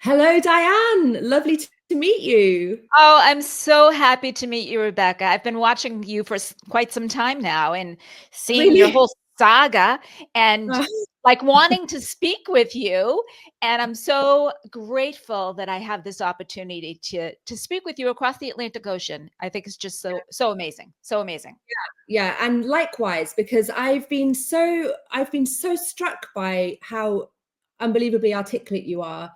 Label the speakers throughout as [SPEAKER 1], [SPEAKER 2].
[SPEAKER 1] Hello, Diane. Lovely to meet you.
[SPEAKER 2] Oh, I'm so happy to meet you, Rebecca. I've been watching you for quite some time now and seeing your
[SPEAKER 1] Really?
[SPEAKER 2] whole saga and like wanting to speak with you. And I'm so grateful that I have this opportunity to speak with you across the Atlantic Ocean. I think it's just so amazing. So amazing.
[SPEAKER 1] Yeah, and likewise, because I've been so struck by how unbelievably articulate you are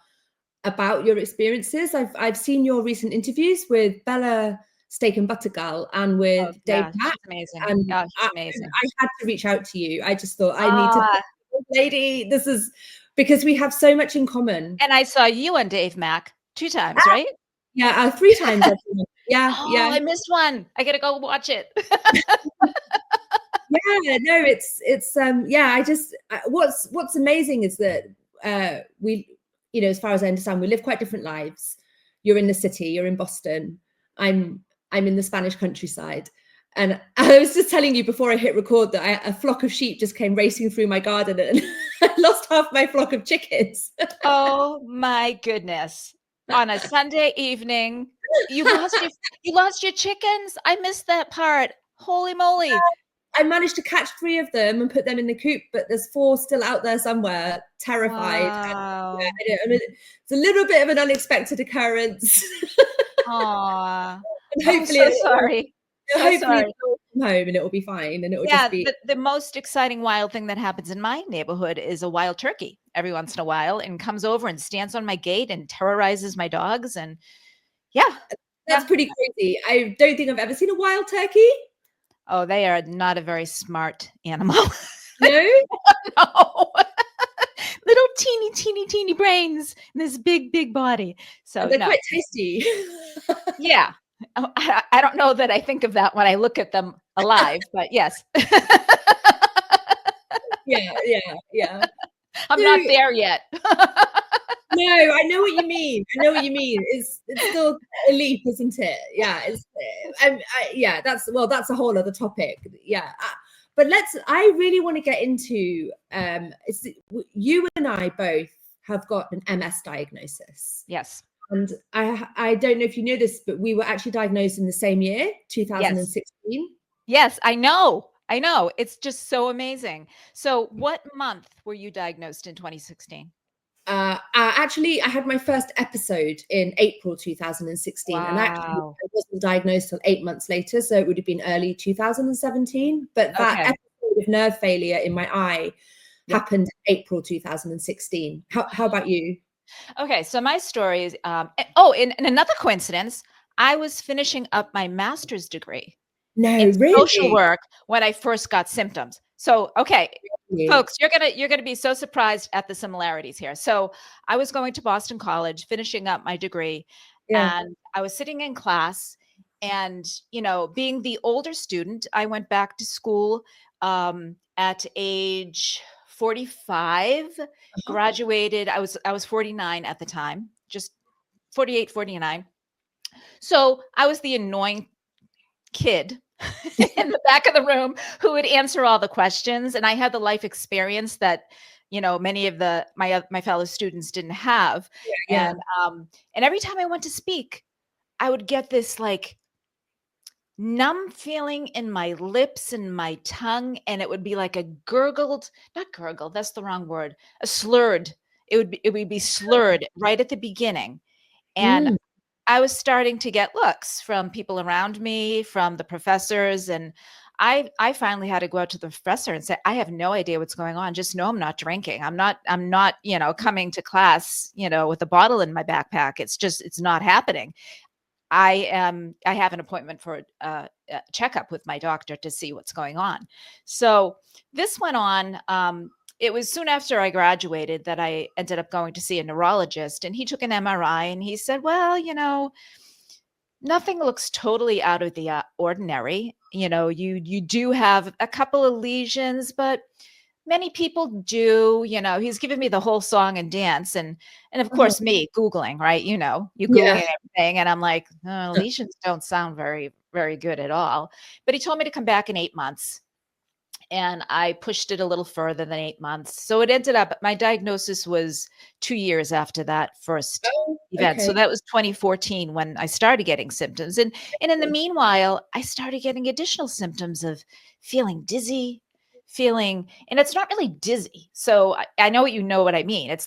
[SPEAKER 1] about your experiences. I've seen your recent interviews with Bella Steak and Butter Girl and
[SPEAKER 2] Oh,
[SPEAKER 1] with Dave
[SPEAKER 2] yeah,
[SPEAKER 1] Mack,
[SPEAKER 2] she's amazing.
[SPEAKER 1] and
[SPEAKER 2] Oh, she's amazing.
[SPEAKER 1] I had to reach out to you. I just thought I need to,
[SPEAKER 2] Ah,
[SPEAKER 1] lady. This is because we have so much in common.
[SPEAKER 2] and I saw you on Dave Mack 2 times, right?
[SPEAKER 1] Yeah, 3 times. Yeah,
[SPEAKER 2] Oh,
[SPEAKER 1] yeah.
[SPEAKER 2] I missed one. I gotta go watch it.
[SPEAKER 1] Yeah, no, it's yeah, what's amazing is that we, as far as I understand, we live quite different lives. You're in the city, you're in Boston. I'm in the Spanish countryside. And I was just telling you before I hit record that a flock of sheep just came racing through my garden and I lost half my flock of chickens.
[SPEAKER 2] Oh my goodness. On a Sunday evening, you lost your chickens? I missed that part. Holy moly.
[SPEAKER 1] I managed to catch 3 of them and put them in the coop, but there's 4 still out there somewhere, terrified. And
[SPEAKER 2] Wow.
[SPEAKER 1] yeah, I mean, it's a little bit of an unexpected occurrence.
[SPEAKER 2] Aw.
[SPEAKER 1] And
[SPEAKER 2] I'm
[SPEAKER 1] hopefully,
[SPEAKER 2] so sorry. So
[SPEAKER 1] hopefully
[SPEAKER 2] sorry.
[SPEAKER 1] it'll come home and it will be fine, and it will just
[SPEAKER 2] Yeah,
[SPEAKER 1] be.
[SPEAKER 2] the most exciting wild thing that happens in my neighborhood is a wild turkey every once in a while and comes over and stands on my gate and terrorizes my dogs and yeah.
[SPEAKER 1] That's
[SPEAKER 2] Yeah.
[SPEAKER 1] pretty crazy. I don't think I've ever seen a wild turkey.
[SPEAKER 2] Oh, they are not a very smart animal.
[SPEAKER 1] No,
[SPEAKER 2] No. Little teeny brains and this big body. So
[SPEAKER 1] they're
[SPEAKER 2] no,
[SPEAKER 1] quite tasty.
[SPEAKER 2] yeah. Oh, I don't know that I think of that when I look at them alive, but yes.
[SPEAKER 1] Yeah, yeah, yeah.
[SPEAKER 2] I'm
[SPEAKER 1] So
[SPEAKER 2] not there yet.
[SPEAKER 1] no, I know what you mean. I know what you mean. It's still a leap, isn't it? Yeah, yeah. That's a whole other topic. Yeah, but I really want to get into. You and I both have got an MS diagnosis,
[SPEAKER 2] Yes.
[SPEAKER 1] and I don't know if you know this, but we were actually diagnosed in the same year,
[SPEAKER 2] Yes.
[SPEAKER 1] 2016.
[SPEAKER 2] Yes, I know. I know. It's just so amazing. So what month were you diagnosed in 2016?
[SPEAKER 1] Actually, I had my first episode in April 2016, and actually,
[SPEAKER 2] Wow.
[SPEAKER 1] I wasn't diagnosed till 8 months later, so it would have been early 2017. But that
[SPEAKER 2] Okay.
[SPEAKER 1] episode of nerve failure in my eye
[SPEAKER 2] Yep.
[SPEAKER 1] happened in April 2016. How about you?
[SPEAKER 2] Okay, so my story is oh, in another coincidence, I was finishing up my master's degree in
[SPEAKER 1] No,
[SPEAKER 2] social
[SPEAKER 1] really?
[SPEAKER 2] work when I first got symptoms. So, okay,
[SPEAKER 1] Really?
[SPEAKER 2] folks, you're gonna be so surprised at the similarities here. So, I was going to Boston College, finishing up my degree,
[SPEAKER 1] Yeah.
[SPEAKER 2] and I was sitting in class, and being the older student, I went back to school at age 45.
[SPEAKER 1] Uh-huh.
[SPEAKER 2] Graduated. I was 49 at the time, just 48, 49. So I was the annoying kid in the back of the room who would answer all the questions, and I had the life experience that many of my fellow students didn't have.
[SPEAKER 1] Yeah.
[SPEAKER 2] And every time I went to speak, I would get this like numb feeling in my lips and my tongue, and it would be like a gurgled, not gurgled, that's the wrong word, a slurred. It would be slurred right at the beginning. And
[SPEAKER 1] Mm.
[SPEAKER 2] I was starting to get looks from people around me, from the professors, and I finally had to go out to the professor and say, "I have no idea what's going on. Just know I'm not drinking. I'm not, coming to class, with a bottle in my backpack. It's not happening. I have an appointment for a checkup with my doctor to see what's going on." So this went on. It was soon after I graduated that I ended up going to see a neurologist, and he took an MRI and he said, "Well, nothing looks totally out of the ordinary. You do have a couple of lesions, but many people do." He's given me the whole song and dance, and of
[SPEAKER 1] Uh-huh.
[SPEAKER 2] course me googling, right? You
[SPEAKER 1] Yeah.
[SPEAKER 2] googling everything, and I'm like, lesions don't sound very very good at all. But he told me to come back in 8 months, and I pushed it a little further than 8 months. So it ended up, my diagnosis was 2 years after that first
[SPEAKER 1] Oh,
[SPEAKER 2] event. So
[SPEAKER 1] okay.
[SPEAKER 2] that was 2014 when I started getting symptoms. And in the meanwhile, I started getting additional symptoms of feeling dizzy, and it's not really dizzy. So I know what I mean. It's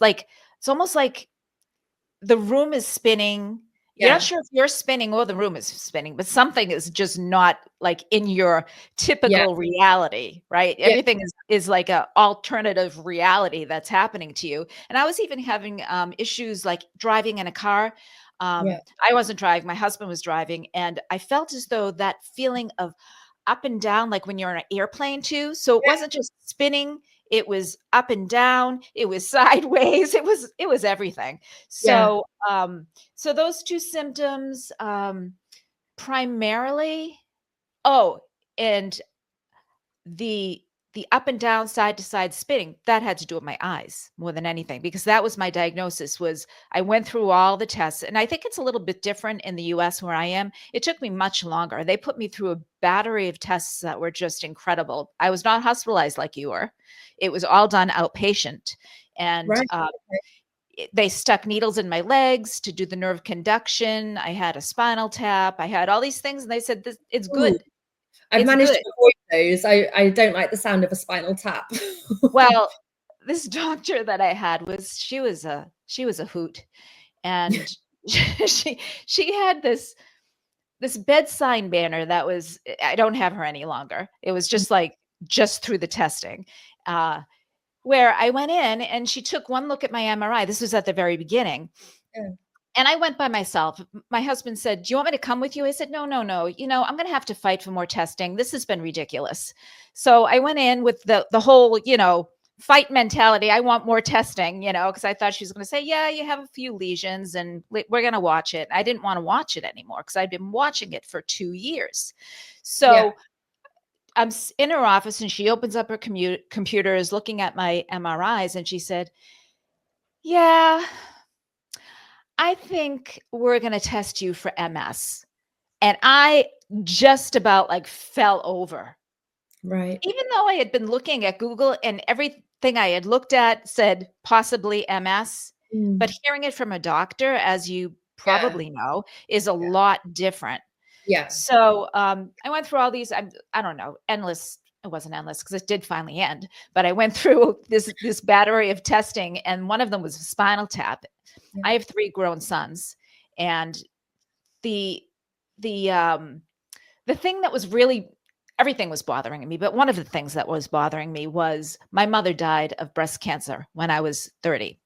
[SPEAKER 2] almost like the room is spinning. You're not
[SPEAKER 1] Yeah.
[SPEAKER 2] sure if you're spinning or the room is spinning, but something is just not like in your
[SPEAKER 1] Yeah.
[SPEAKER 2] typical reality, right?
[SPEAKER 1] Yeah.
[SPEAKER 2] Everything is like a alternative reality that's happening to you. And I was even having issues like driving in a car.
[SPEAKER 1] Yeah.
[SPEAKER 2] I wasn't driving, my husband was driving, and I felt as though that feeling of up and down, like when you're in an airplane too. So it wasn't just spinning, it was up and down, it was sideways, it was everything.
[SPEAKER 1] Yeah.
[SPEAKER 2] So so those two symptoms, primarily. Oh, and the the up and down, side to side spinning, that had to do with my eyes more than anything, because that was my diagnosis. Was I went through all the tests, and I think it's a little bit different in the US where I am. It took me much longer. They put me through a battery of tests that were just incredible. I was not hospitalized like you were. It was all done outpatient. And
[SPEAKER 1] Right.
[SPEAKER 2] they stuck needles in my legs to do the nerve conduction. I had a spinal tap. I had all these things, and they said, it's
[SPEAKER 1] Ooh,
[SPEAKER 2] good.
[SPEAKER 1] I've
[SPEAKER 2] It's
[SPEAKER 1] managed
[SPEAKER 2] good.
[SPEAKER 1] to avoid those. I don't like the sound of a spinal tap.
[SPEAKER 2] Well, this doctor that I had she was a hoot, and she had this bedside banner that was, I don't have her any longer. It was just like, just through the testing, uh, where I went in and she took one look at my MRI. This was at the very beginning.
[SPEAKER 1] Yeah.
[SPEAKER 2] And I went by myself. My husband said, "Do you want me to come with you?" I said, "No, no, no. I'm going to have to fight for more testing. This has been ridiculous." So I went in with the whole, fight mentality. I want more testing, because I thought she was going to say, "Yeah, you have a few lesions and we're going to watch it." I didn't want to watch it anymore because I'd been watching it for 2 years.
[SPEAKER 1] Yeah.
[SPEAKER 2] So I'm in her office and she opens up her computer, is looking at my MRIs, and she said, "Yeah, I think we're going to test you for MS." And I just about like fell over.
[SPEAKER 1] Right.
[SPEAKER 2] Even though I had been looking at Google and everything I had looked at said possibly MS,
[SPEAKER 1] Mm.
[SPEAKER 2] but hearing it from a doctor, as you
[SPEAKER 1] Yeah.
[SPEAKER 2] probably know, is a
[SPEAKER 1] Yeah.
[SPEAKER 2] lot different.
[SPEAKER 1] Yeah.
[SPEAKER 2] So I went through all these, I don't know, endless. It wasn't endless because it did finally end, but I went through this battery of testing, and one of them was a spinal tap.
[SPEAKER 1] Yeah.
[SPEAKER 2] I have 3 grown sons, and the the the thing that was really, everything was bothering me, but one of the things that was bothering me was my mother died of breast cancer when I was 30.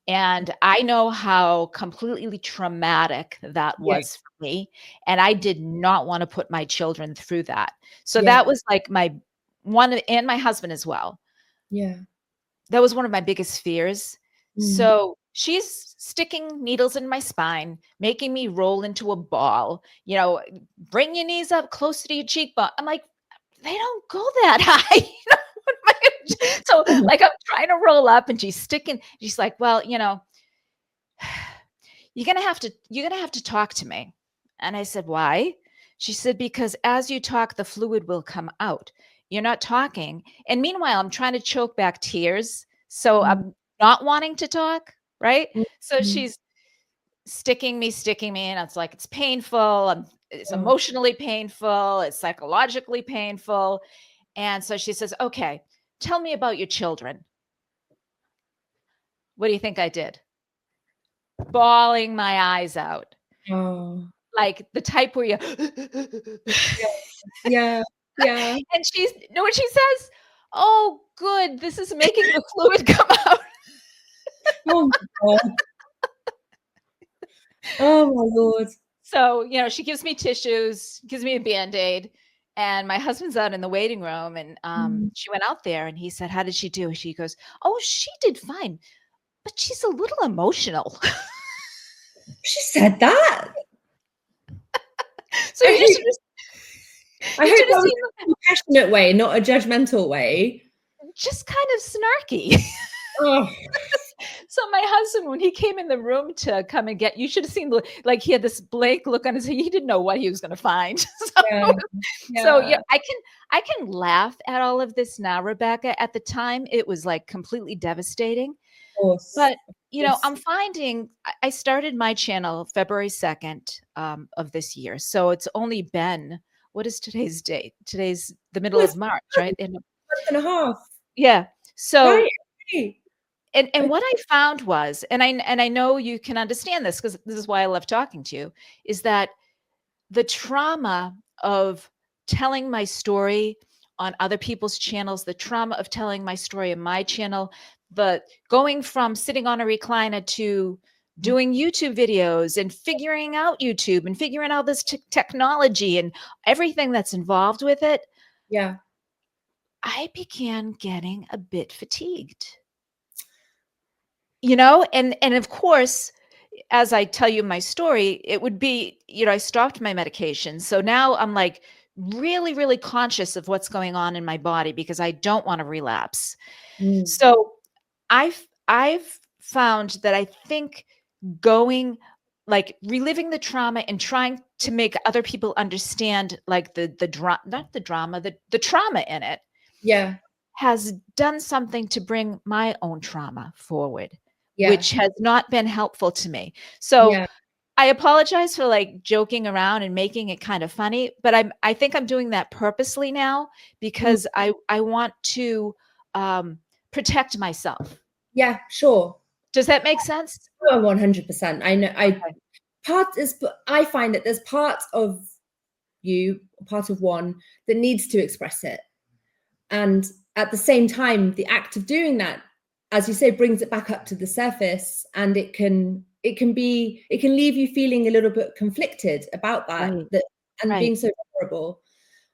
[SPEAKER 2] And I know how completely traumatic that
[SPEAKER 1] Yeah.
[SPEAKER 2] was for me, and I did not want to put my children through that. So that
[SPEAKER 1] Yeah.
[SPEAKER 2] was like my one, and my husband as well.
[SPEAKER 1] Yeah.
[SPEAKER 2] That was one of my biggest fears.
[SPEAKER 1] Mm.
[SPEAKER 2] So she's sticking needles in my spine, making me roll into a ball, bring your knees up closer to your cheekbone. I'm like, they don't go that high. What am I gonna do? So like I'm trying to roll up and she's like, well, you're gonna have to talk to me. And I said, why? She said, because as you talk, the fluid will come out. You're not talking. And meanwhile, I'm trying to choke back tears. So
[SPEAKER 1] Mm.
[SPEAKER 2] I'm not wanting to talk. Right. So
[SPEAKER 1] Mhm.
[SPEAKER 2] she's sticking me. And it's like, it's painful. It's
[SPEAKER 1] Oh.
[SPEAKER 2] emotionally painful. It's psychologically painful. And so she says, okay, tell me about your children. What do you think I did? Bawling my eyes out.
[SPEAKER 1] Oh.
[SPEAKER 2] Like the type where you
[SPEAKER 1] Yeah. Yeah. Yeah.
[SPEAKER 2] and she's, know what she says? "Oh, good. This is making the fluid come out."
[SPEAKER 1] Oh my God. Oh my Lord.
[SPEAKER 2] So, she gives me tissues, gives me a Band-Aid, and my husband's out in the waiting room, and
[SPEAKER 1] Mm.
[SPEAKER 2] she went out there and he said, "How did she do?" She goes, "Oh, she did fine, but she's a little emotional."
[SPEAKER 1] She said that?
[SPEAKER 2] So
[SPEAKER 1] I
[SPEAKER 2] you just
[SPEAKER 1] hope
[SPEAKER 2] should have
[SPEAKER 1] I
[SPEAKER 2] you
[SPEAKER 1] hope
[SPEAKER 2] should have
[SPEAKER 1] that was
[SPEAKER 2] seen
[SPEAKER 1] in a compassionate way, not a judgmental way.
[SPEAKER 2] just kind of snarky.
[SPEAKER 1] Oh.
[SPEAKER 2] So my husband, when he came in the room to come and get, you should have seen, like he had this blank look on his, he didn't know what he was going to find.
[SPEAKER 1] Yeah.
[SPEAKER 2] So
[SPEAKER 1] Yeah.
[SPEAKER 2] I can laugh at all of this now, Rebecca. At the time, it was like completely devastating.
[SPEAKER 1] Of course.
[SPEAKER 2] But
[SPEAKER 1] Of course.
[SPEAKER 2] I'm finding I started my channel February 2nd of this year. So it's only been, what is today's date? Today's the middle of March, right?
[SPEAKER 1] A month and a half.
[SPEAKER 2] Yeah. So
[SPEAKER 1] Right. Okay.
[SPEAKER 2] and what I found was, and I know you can understand this because this is why I love talking to you, is that the trauma of telling my story on other people's channels, the trauma of telling my story on my channel, the going from sitting on a recliner to doing YouTube videos and figuring out YouTube and figuring out this technology and everything that's involved with it,
[SPEAKER 1] Yeah.
[SPEAKER 2] I began getting a bit fatigued. And of course, as I tell you my story, it would be, I stopped my medication. So now I'm like really, really conscious of what's going on in my body because I don't want to relapse. So I've found that I think going like reliving the trauma and trying to make other people understand like the drama, not the drama, the trauma in it.
[SPEAKER 1] Yeah.
[SPEAKER 2] Has done something to bring my own trauma forward,
[SPEAKER 1] Yeah.
[SPEAKER 2] which has not been helpful to me. So
[SPEAKER 1] Yeah.
[SPEAKER 2] I apologize for like joking around and making it kind of funny, but I think I'm doing that purposely now because I want to protect myself.
[SPEAKER 1] Yeah, sure.
[SPEAKER 2] Does that make sense?
[SPEAKER 1] Oh, 100%. I know. I find that there's part of you, part of one that needs to express it. And at the same time, the act of doing that, as you say, brings it back up to the surface, and it can leave you feeling a little bit conflicted about that, and being so vulnerable.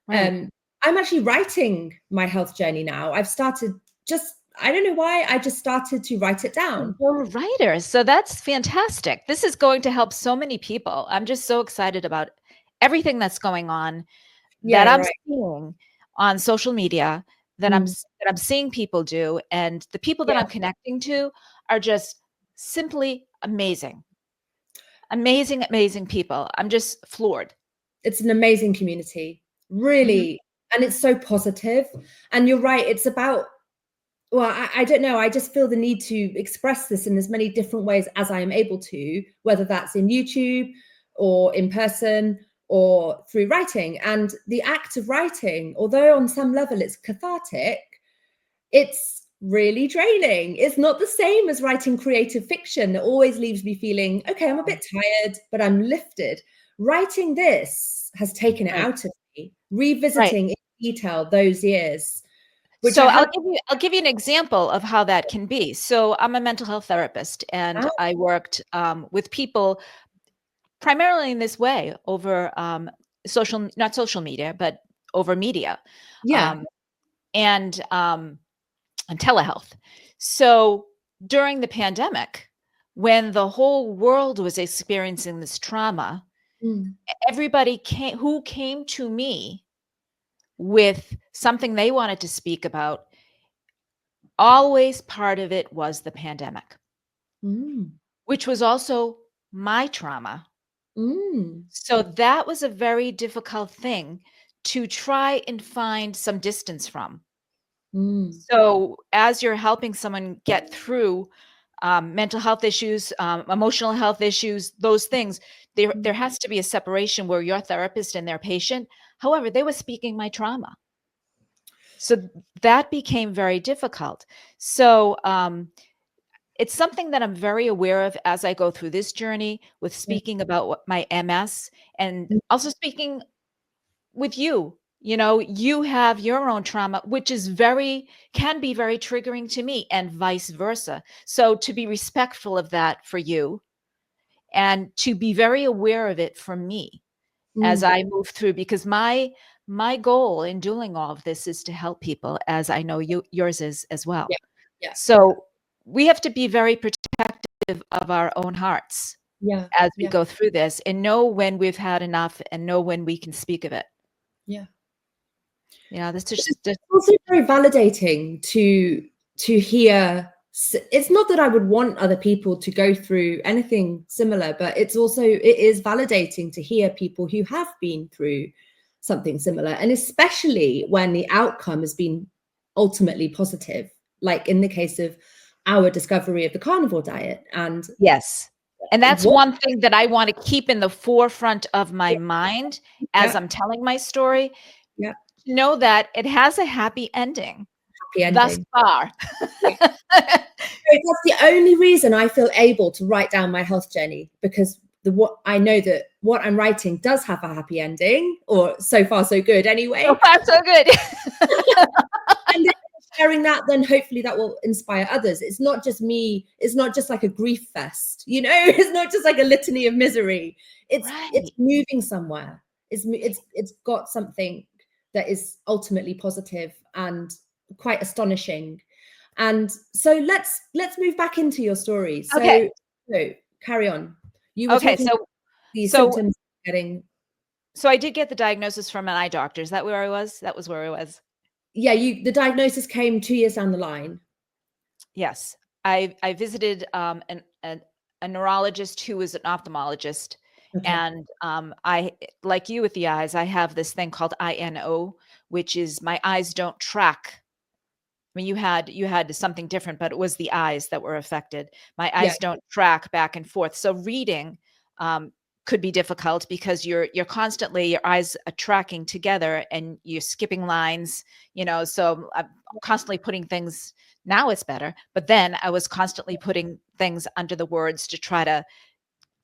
[SPEAKER 2] Right.
[SPEAKER 1] I'm actually writing my health journey now. I've started I don't know why, I just started to write it down.
[SPEAKER 2] You're a writer. So that's fantastic. This is going to help so many people. I'm just so excited about everything that's going on that I'm seeing on social media, that I'm seeing people do, and the people that I'm connecting to are just simply amazing. Amazing, amazing people. I'm just floored.
[SPEAKER 1] It's an amazing community, really. And it's so positive. And you're right, it's about, well, I don't know. I just feel the need to express this in as many different ways as I am able to, whether that's in YouTube or in person or through writing. And the act of writing, although on some level it's cathartic, it's really draining. It's not the same as writing creative fiction that always leaves me feeling, okay, I'm a bit tired, but I'm lifted. Writing this has taken it out of me, revisiting in detail those years.
[SPEAKER 2] So I'll give you an example of how that can be. So I'm a mental health therapist, and I worked with people primarily in this way over not social media, but over media, and telehealth. So during the pandemic, when the whole world was experiencing this trauma, everybody who came to me with something they wanted to speak about, always part of it was the pandemic, which was also my trauma. So that was a very difficult thing to try and find some distance from. So as you're helping someone get through mental health issues, emotional health issues, those things, there has to be a separation where you're a therapist and their patient. However, they were speaking my trauma. So that became very difficult. So it's something that I'm very aware of as I go through this journey with speaking about my MS, and also speaking with you. You have your own trauma, which can be very triggering to me, and vice versa. So to be respectful of that for you, and to be very aware of it for me as I move through, because my goal in doing all of this is to help people, as I know yours is as well. So we have to be very protective of our own hearts as we go through this, and know when we've had enough, and know when we can speak of it. This is
[SPEAKER 1] also very validating to hear it's not that I would want other people to go through anything similar, but it is validating to hear people who have been through something similar, and especially when the outcome has been ultimately positive, like in the case of our discovery of the carnivore diet. And
[SPEAKER 2] yes. And that's one thing that I want to keep in the forefront of my mind as I'm telling my story.
[SPEAKER 1] Yeah.
[SPEAKER 2] Know that it has a happy ending. Thus far.
[SPEAKER 1] That's the only reason I feel able to write down my health journey, because I know that what I'm writing does have a happy ending, or so far so good anyway.
[SPEAKER 2] So far so good.
[SPEAKER 1] And then sharing that, then hopefully that will inspire others. It's not just me. It's not just like a grief fest, you know. It's not just like a litany of misery. It's moving somewhere. It's got something that is ultimately positive and quite astonishing. And so let's move back into your story. So, so carry on. You were talking about the symptoms getting.
[SPEAKER 2] So I did get the diagnosis from an eye doctor. Is that where I was? That was where I was.
[SPEAKER 1] Yeah, the diagnosis came 2 years down the line.
[SPEAKER 2] Yes, I visited a neurologist who was an ophthalmologist, and I, like you with the eyes, I have this thing called INO, which is my eyes don't track. I mean, you had something different, but it was the eyes that were affected. My eyes don't track back and forth. So reading could be difficult because you're constantly, your eyes are tracking together and you're skipping lines, you know, so I'm constantly putting things, now it's better, but then I was constantly putting things under the words to try to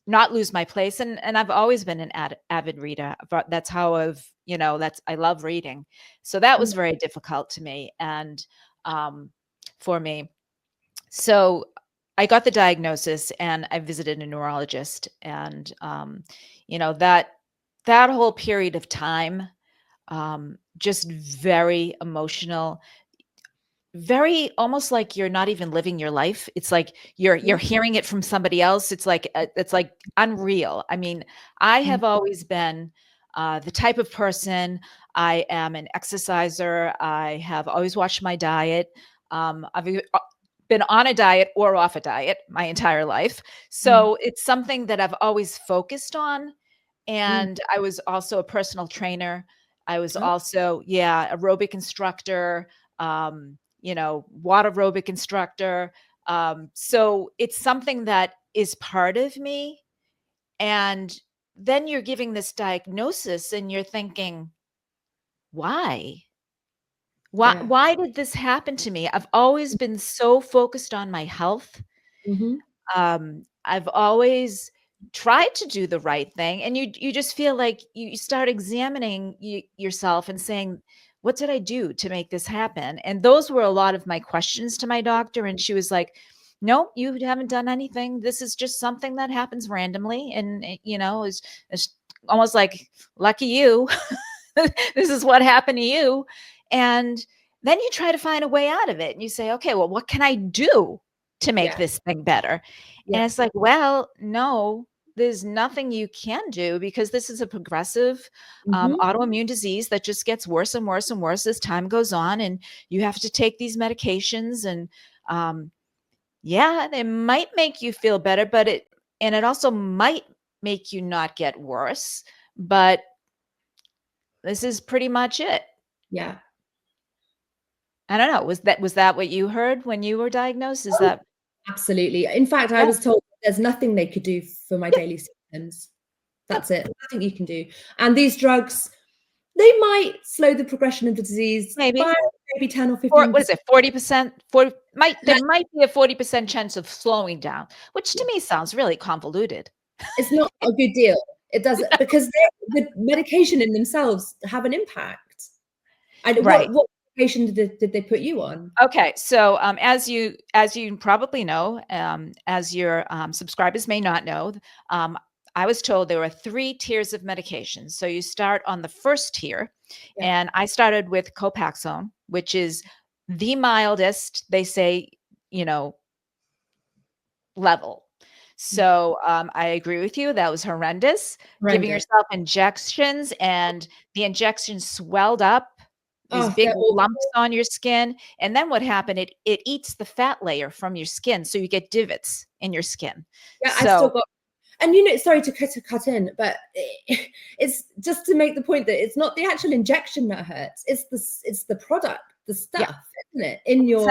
[SPEAKER 2] not lose my place. And I've always been an avid reader. That's how I love reading. So that was very difficult to me. And for me. So I got the diagnosis and I visited a neurologist, and that whole period of time, just very emotional, very almost like you're not even living your life. It's like you're hearing it from somebody else. It's like unreal. I mean, I have always been the type of person. I am an exerciser. I have always watched my diet. I've been on a diet or off a diet my entire life. So it's something that I've always focused on. And I was also a personal trainer. I was also, aerobic instructor, water aerobic instructor. So it's something that is part of me. And then you're giving this diagnosis and you're thinking, why? Why did this happen to me? I've always been so focused on my health. I've always tried to do the right thing, and you just feel like you start examining yourself and saying, what did I do to make this happen? And those were a lot of my questions to my doctor. And she was like, no, you haven't done anything. This is just something that happens randomly. And, it's almost like, lucky you. This is what happened to you. And then you try to find a way out of it. And you say, okay, well, what can I do to make this thing better? And it's like, well, no, there's nothing you can do, because this is a progressive autoimmune disease that just gets worse and worse and worse as time goes on. And you have to take these medications, and it might make you feel better, but it also might make you not get worse, but this is pretty much it.
[SPEAKER 1] Yeah.
[SPEAKER 2] I don't know. Was that what you heard when you were diagnosed? Is that?
[SPEAKER 1] Absolutely. In fact, I was told there's nothing they could do for my daily symptoms. That's it. Nothing you can do. And these drugs, they might slow the progression of the disease by maybe 10 or 15%.
[SPEAKER 2] Or what is it? 40%? There might be a 40% chance of slowing down, which to me sounds really convoluted.
[SPEAKER 1] It's not a good deal. It doesn't, because the medication in themselves have an impact. What medication did they put you on?
[SPEAKER 2] Okay, so as you probably know, as your subscribers may not know, I was told there were 3 tiers of medications. So you start on the first tier, and I started with Copaxone, which is the mildest, they say, level. So I agree with you. That was horrendous. Giving yourself injections, and the injections swelled up these
[SPEAKER 1] Oh,
[SPEAKER 2] big
[SPEAKER 1] they're awful.
[SPEAKER 2] lumps on your skin. And then what happened, it eats the fat layer from your skin. So you get divots in your skin.
[SPEAKER 1] Yeah, I still
[SPEAKER 2] So
[SPEAKER 1] got, and you know, sorry to cut in, but it's just to make the point that it's not the actual injection that hurts. It's the product, the
[SPEAKER 2] yeah,
[SPEAKER 1] stuff, isn't it? In your,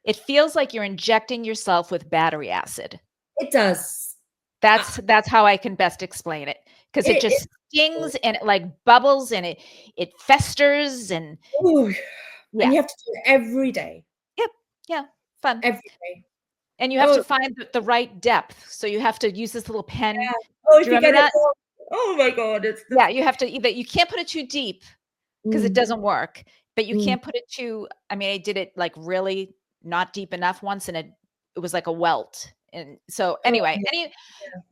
[SPEAKER 2] it feels like you're injecting yourself with battery acid.
[SPEAKER 1] it does.
[SPEAKER 2] That's how I can best explain it, because it just stings and it like bubbles and it festers and
[SPEAKER 1] ooh,
[SPEAKER 2] yeah.
[SPEAKER 1] and you have to do it every day.
[SPEAKER 2] Yep. Yeah. Fun.
[SPEAKER 1] Every day.
[SPEAKER 2] And you have to find the right depth. So you have to use this little pen.
[SPEAKER 1] Yeah. Oh, if
[SPEAKER 2] Do you
[SPEAKER 1] you get
[SPEAKER 2] remember
[SPEAKER 1] it
[SPEAKER 2] that?
[SPEAKER 1] wrong, oh my God,
[SPEAKER 2] Yeah, you have to you can't put it too deep because it doesn't work, but you
[SPEAKER 1] Mm.
[SPEAKER 2] can't put it too, I mean, I did it like really not deep enough once and it was like a welt. And so anyway,
[SPEAKER 1] yeah.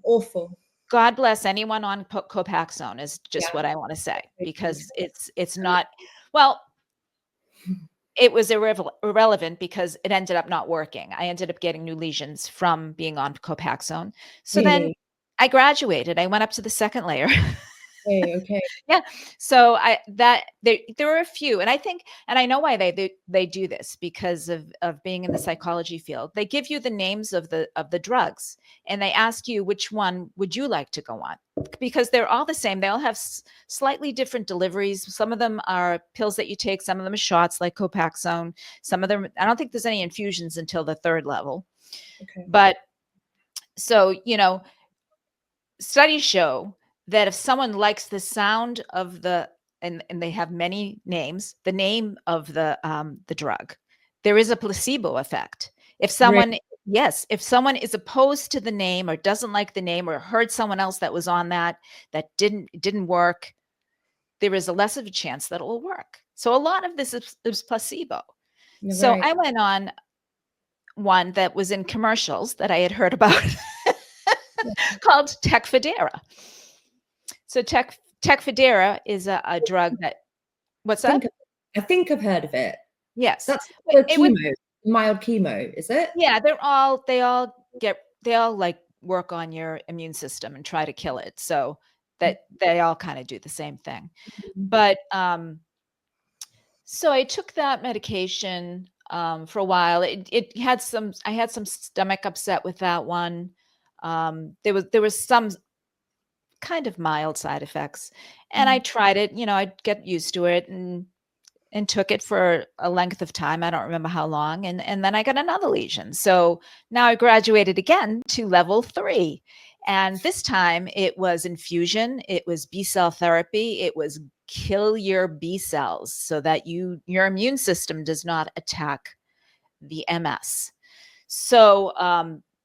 [SPEAKER 1] Awful.
[SPEAKER 2] God bless anyone on Copaxone is just
[SPEAKER 1] Yeah.
[SPEAKER 2] what I want to say, because it's not, well, it was irrelevant because it ended up not working. I ended up getting new lesions from being on Copaxone. So then
[SPEAKER 1] Really?
[SPEAKER 2] I graduated. I went up to the second layer.
[SPEAKER 1] Okay.
[SPEAKER 2] Yeah. So there were a few, and I think, and I know why they do this, because of being in the psychology field. They give you the names of the drugs, and they ask you which one would you like to go on, because they're all the same. They all have slightly different deliveries. Some of them are pills that you take. Some of them are shots, like Copaxone. Some of them, I don't think there's any infusions until the third level.
[SPEAKER 1] Okay.
[SPEAKER 2] But so, studies show that if someone likes the sound of and they have many names, the name of the drug, there is a placebo effect. If someone, yes, if someone is opposed to the name or doesn't like the name or heard someone else that was on that didn't work, there is a less of a chance that it will work. So a lot of this is placebo.
[SPEAKER 1] You're
[SPEAKER 2] So
[SPEAKER 1] right.
[SPEAKER 2] I went on one that was in commercials that I had heard about called Tecfidera. So Tecfidera is a drug that, what's that?
[SPEAKER 1] I think I've heard of it.
[SPEAKER 2] Yes.
[SPEAKER 1] That's a chemo, mild chemo, is it?
[SPEAKER 2] Yeah, they all like work on your immune system and try to kill it. So that they all kind of do the same thing. But so I took that medication for a while. It had I had some stomach upset with that one. There was some kind of mild side effects, and I tried it. I'd get used to it and took it for a length of time. I don't remember how long, and then I got another lesion. So now I graduated again to level 3, and this time it was infusion. It was B-cell therapy. It was kill your B cells so that your immune system does not attack the MS. So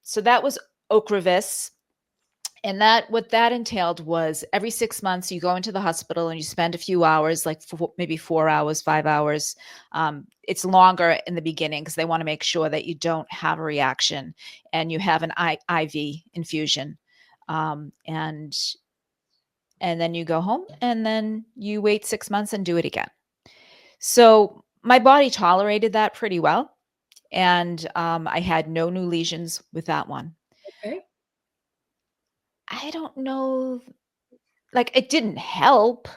[SPEAKER 2] so that was Ocrevus. And what that entailed was every 6 months you go into the hospital and you spend a few hours, like maybe 4 hours, 5 hours. It's longer in the beginning because they want to make sure that you don't have a reaction, and you have an IV infusion. And then you go home, and then you wait 6 months and do it again. So my body tolerated that pretty well. And I had no new lesions with that one.
[SPEAKER 1] Okay.
[SPEAKER 2] I don't know, like, it didn't help.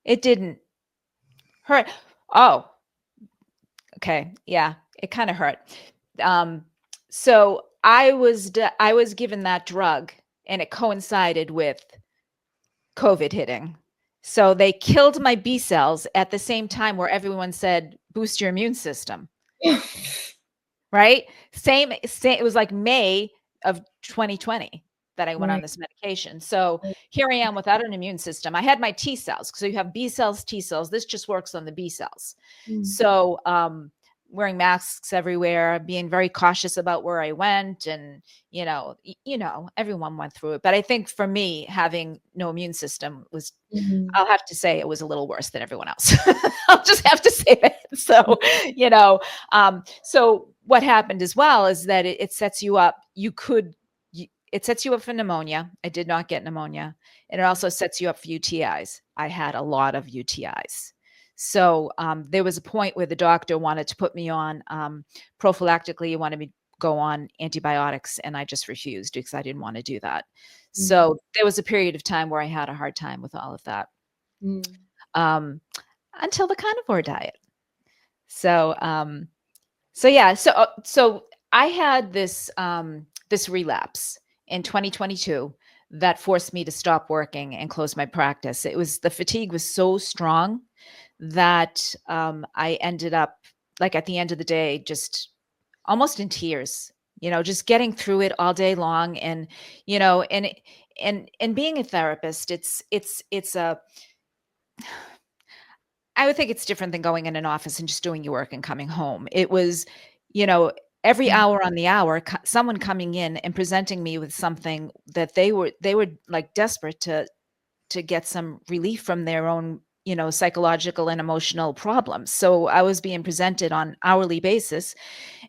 [SPEAKER 2] It didn't hurt. Oh, okay. Yeah, it kind of hurt. So I was given that drug, and it coincided with COVID hitting. So they killed my B cells at the same time where everyone said, boost your immune system. Right? Same. It was like May of 2020 that I went on this medication. So here I am without an immune system. I had my T cells. So you have B cells, T cells. This just works on the B cells. So wearing masks everywhere, being very cautious about where I went, and everyone went through it. But I think for me, having no immune system was, I'll have to say, it was a little worse than everyone else. I'll just have to say that. So, so what happened as well is that it sets you up. It sets you up for pneumonia. I did not get pneumonia. And it also sets you up for UTIs. I had a lot of UTIs. So there was a point where the doctor wanted to put me on prophylactically. He wanted me to go on antibiotics, and I just refused because I didn't want to do that. So there was a period of time where I had a hard time with all of that. until the carnivore diet. So, so I had this this relapse in 2022 that forced me to stop working and close my practice. It was the fatigue was so strong that I ended up, like, at the end of the day, just almost in tears, just getting through it all day long. And, and being a therapist, it's a, I would think it's different than going in an office and just doing your work and coming home. It was, you know, every hour on the hour, someone coming in and presenting me with something that they were like desperate to get some relief from their own, psychological and emotional problems. So I was being presented on hourly basis,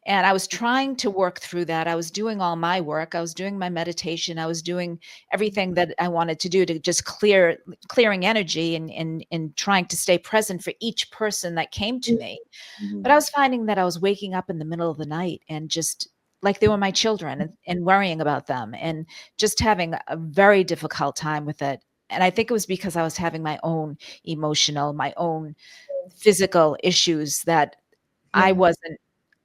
[SPEAKER 2] and I was trying to work through that. I was doing all my work. I was doing my meditation. I was doing everything that I wanted to do to just clearing energy and trying to stay present for each person that came to me. But I was finding that I was waking up in the middle of the night and just like they were my children, and worrying about them, and just having a very difficult time with it. And I think it was because I was having my own emotional, my own physical issues that I wasn't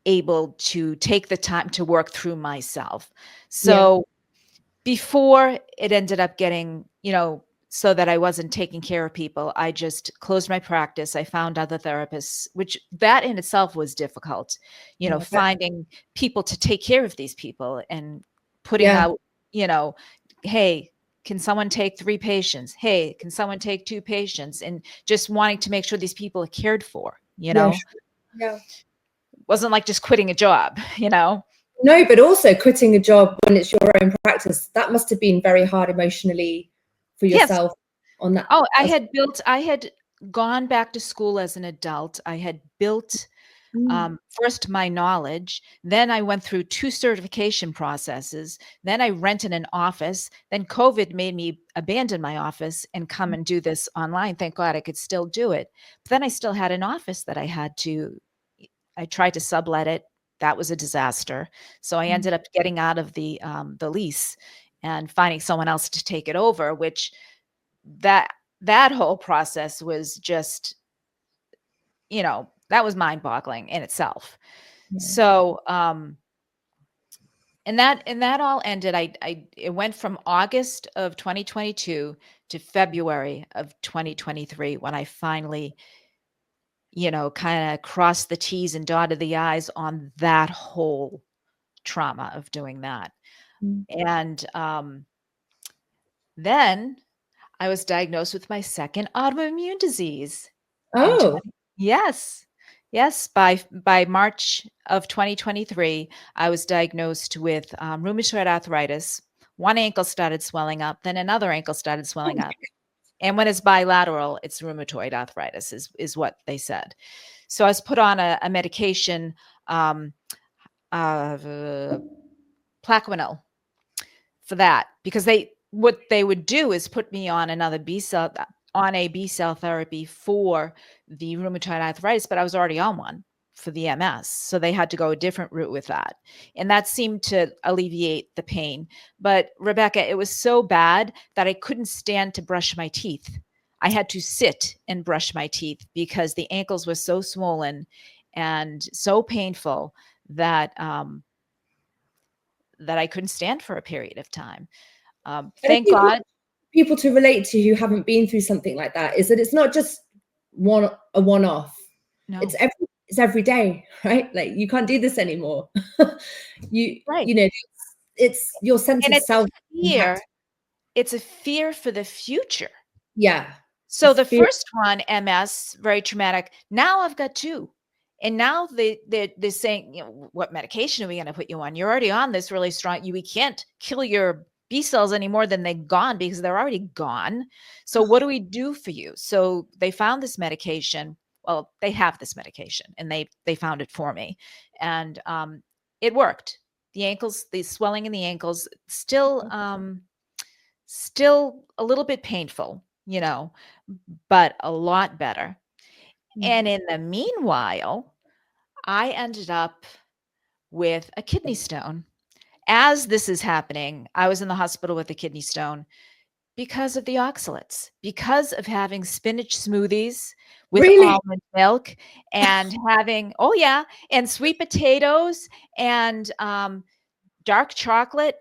[SPEAKER 2] able to take the time to work through myself. So before it ended up getting, so that I wasn't taking care of people, I just closed my practice. I found other therapists, which that in itself was difficult, finding people to take care of these people and putting out, hey, can someone take 3 patients? Hey, can someone take 2 patients? And just wanting to make sure these people are cared for,
[SPEAKER 1] Yeah. Yeah.
[SPEAKER 2] wasn't like just quitting a job,
[SPEAKER 1] No, but also quitting a job when it's your own practice, that must have been very hard emotionally for
[SPEAKER 2] Yes.
[SPEAKER 1] yourself on that.
[SPEAKER 2] Oh, I had gone back to school as an adult. I had built first my knowledge. Then I went through 2 certification processes. Then I rented an office. Then COVID made me abandon my office and come and do this online. Thank God I could still do it. But then I still had an office that I tried to sublet it. That was a disaster. So I ended up getting out of the lease and finding someone else to take it over, which that whole process was just, that was mind-boggling in itself. So, and that all ended. It went from August of 2022 to February of 2023 when I finally, kind of crossed the T's and dotted the I's on that whole trauma of doing that. And then I was diagnosed with my second autoimmune disease.
[SPEAKER 1] Oh.
[SPEAKER 2] Yes. Yes, by March of 2023, I was diagnosed with rheumatoid arthritis. One ankle started swelling up, then another ankle started swelling up. And when it's bilateral, it's rheumatoid arthritis is what they said. So I was put on a medication, Plaquenil, for that, because what they would do is put me on a B cell therapy for the rheumatoid arthritis, but I was already on one for the MS. So they had to go a different route with that. And that seemed to alleviate the pain. But Rebecca, it was so bad that I couldn't stand to brush my teeth. I had to sit and brush my teeth because the ankles were so swollen and so painful that that I couldn't stand for a period of time. Thank God.
[SPEAKER 1] People to relate to who haven't been through something like that is that it's not just a one-off.
[SPEAKER 2] No.
[SPEAKER 1] It's every day, right? Like, you can't do this anymore. It's your sense of self.
[SPEAKER 2] It's a fear for the future.
[SPEAKER 1] Yeah.
[SPEAKER 2] So the first one, MS, very traumatic. Now I've got 2. And now they're saying, what medication are we going to put you on? You're already on this really strong. We can't kill your B cells any more than they're gone because they're already gone. So what do we do for you? So they found this medication. Well, they have this medication, and they found it for me, and it worked. The ankles, the swelling in the ankles, still a little bit painful, but a lot better. And in the meanwhile, I ended up with a kidney stone. As this is happening, I was in the hospital with a kidney stone Because of the oxalates, because of having spinach smoothies with
[SPEAKER 1] Really?
[SPEAKER 2] almond milk and having, oh yeah, and sweet potatoes and dark chocolate.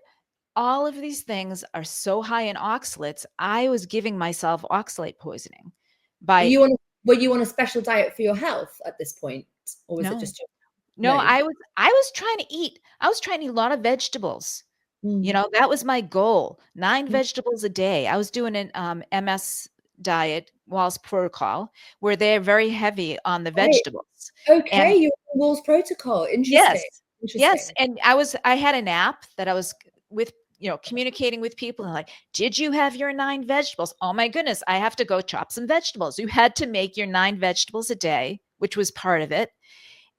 [SPEAKER 2] All of these things are so high in oxalates. I was giving myself oxalate poisoning
[SPEAKER 1] Were
[SPEAKER 2] by
[SPEAKER 1] you on were you on a special diet for your health at this point? Or was it
[SPEAKER 2] no,
[SPEAKER 1] just your
[SPEAKER 2] no,
[SPEAKER 1] no?
[SPEAKER 2] I was trying to eat. I was trying to eat a lot of vegetables. You
[SPEAKER 1] Mm.
[SPEAKER 2] know, that was my goal. 9
[SPEAKER 1] Mm.
[SPEAKER 2] vegetables a day. I was doing an MS diet, Wall's protocol, where they're very heavy on the
[SPEAKER 1] Right.
[SPEAKER 2] vegetables.
[SPEAKER 1] Okay,
[SPEAKER 2] And
[SPEAKER 1] you're on Wall's protocol.
[SPEAKER 2] yes,
[SPEAKER 1] Interesting.
[SPEAKER 2] yes,
[SPEAKER 1] Interesting.
[SPEAKER 2] and I had an app that I was with, communicating with people and like, "Did you have your 9 vegetables?" Oh my goodness, I have to go chop some vegetables. You had to make your 9 vegetables a day, which was part of it.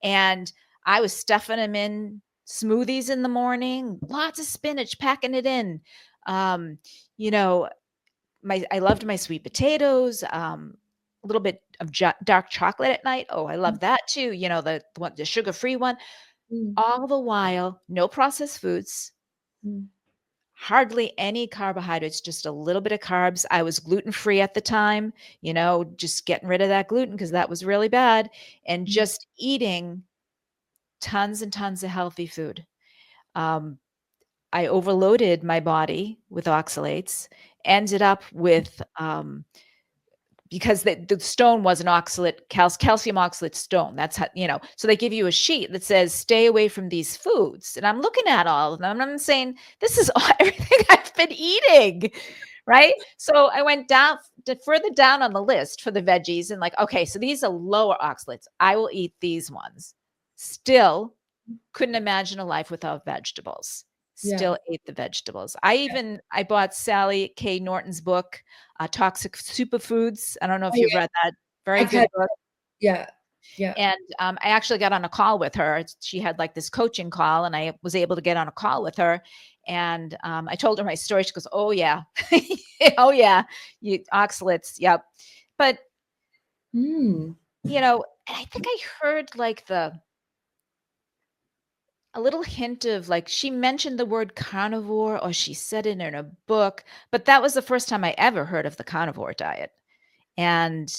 [SPEAKER 2] And I was stuffing them in smoothies in the morning, lots of spinach, packing it in. Um, you know, I loved my sweet potatoes, a little bit of dark chocolate at night. Oh, I love that too. The sugar-free one.
[SPEAKER 1] Mm.
[SPEAKER 2] All the while, no processed foods,
[SPEAKER 1] Mm.
[SPEAKER 2] hardly any carbohydrates, just a little bit of carbs. I was gluten-free at the time, just getting rid of that gluten because that was really bad, and
[SPEAKER 1] Mm.
[SPEAKER 2] just eating tons and tons of healthy food. Um, I overloaded my body with oxalates, ended up with because the stone was an oxalate, calcium oxalate stone. That's how, so they give you a sheet that says, stay away from these foods. And I'm looking at all of them and I'm saying, this is everything I've been eating. Right. So I went down further down on the list for the veggies and like, okay, so these are lower oxalates. I will eat these ones. Still couldn't imagine a life without vegetables.
[SPEAKER 1] Yeah.
[SPEAKER 2] Still ate the vegetables. I bought Sally K. Norton's book, Toxic Superfoods. I don't know if
[SPEAKER 1] Oh,
[SPEAKER 2] you've
[SPEAKER 1] yeah.
[SPEAKER 2] read that. Very
[SPEAKER 1] I've had
[SPEAKER 2] good book.
[SPEAKER 1] yeah. Yeah.
[SPEAKER 2] And I actually got on a call with her. She had like this coaching call, and I was able to get on a call with her. And I told her my story. She goes, "Oh yeah, oh yeah, you oxalates, yep." But
[SPEAKER 1] Mm.
[SPEAKER 2] I think I heard like a little hint of like she mentioned the word carnivore or she said it in a book, but that was the first time I ever heard of the carnivore diet. And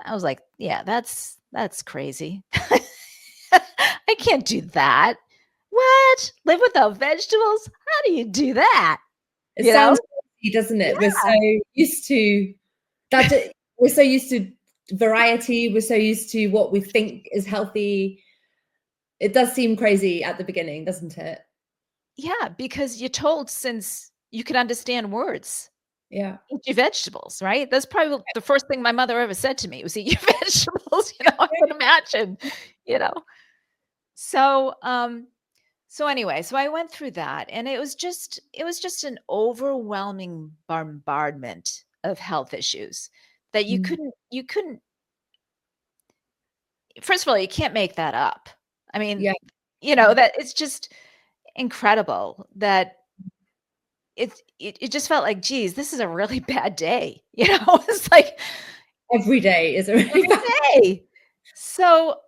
[SPEAKER 2] I was like, yeah, that's crazy. I can't do that. What? Live without vegetables? How do you do that?
[SPEAKER 1] It
[SPEAKER 2] You know?
[SPEAKER 1] sounds crazy, doesn't it? We're
[SPEAKER 2] Yeah.
[SPEAKER 1] so used to that. We're so used to variety. We're so used to what we think is healthy. It does seem crazy at the beginning, doesn't it?
[SPEAKER 2] Yeah, because you're told since you can understand words.
[SPEAKER 1] Yeah.
[SPEAKER 2] Eat your vegetables, right? That's probably the first thing my mother ever said to me was eat your vegetables, I can imagine, you know. So, so anyway, so I went through that and it was just an overwhelming bombardment of health issues that you
[SPEAKER 1] Mm.
[SPEAKER 2] couldn't first of all, you can't make that up. I mean,
[SPEAKER 1] Yeah. Yeah.
[SPEAKER 2] that it's just incredible that it just felt like, geez, this is a really bad day. It's like
[SPEAKER 1] Every day is a really
[SPEAKER 2] every
[SPEAKER 1] bad.
[SPEAKER 2] day. So,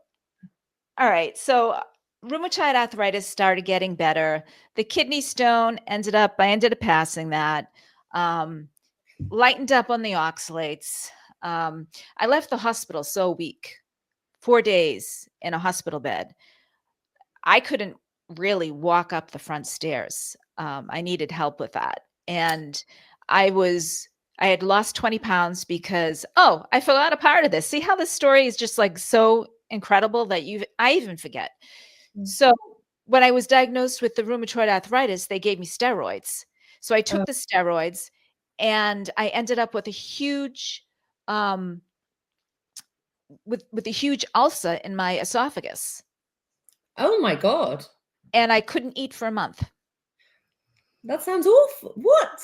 [SPEAKER 2] all right. So, rheumatoid arthritis started getting better. The kidney stone I ended up passing that. Um, Lightened up on the oxalates. I left the hospital so weak, 4 days in a hospital bed. I couldn't really walk up the front stairs. I needed help with that. And I was, I had lost 20 pounds because, oh, I forgot a part of this. See how this story is just like so incredible that I even forget.
[SPEAKER 1] Mm.
[SPEAKER 2] So when I was diagnosed with the rheumatoid arthritis, they gave me steroids. So I
[SPEAKER 1] Uh,
[SPEAKER 2] took the steroids and I ended up with a huge, um, with a huge ulcer in my esophagus.
[SPEAKER 1] oh my God.
[SPEAKER 2] And I couldn't eat for a month.
[SPEAKER 1] That sounds awful. What?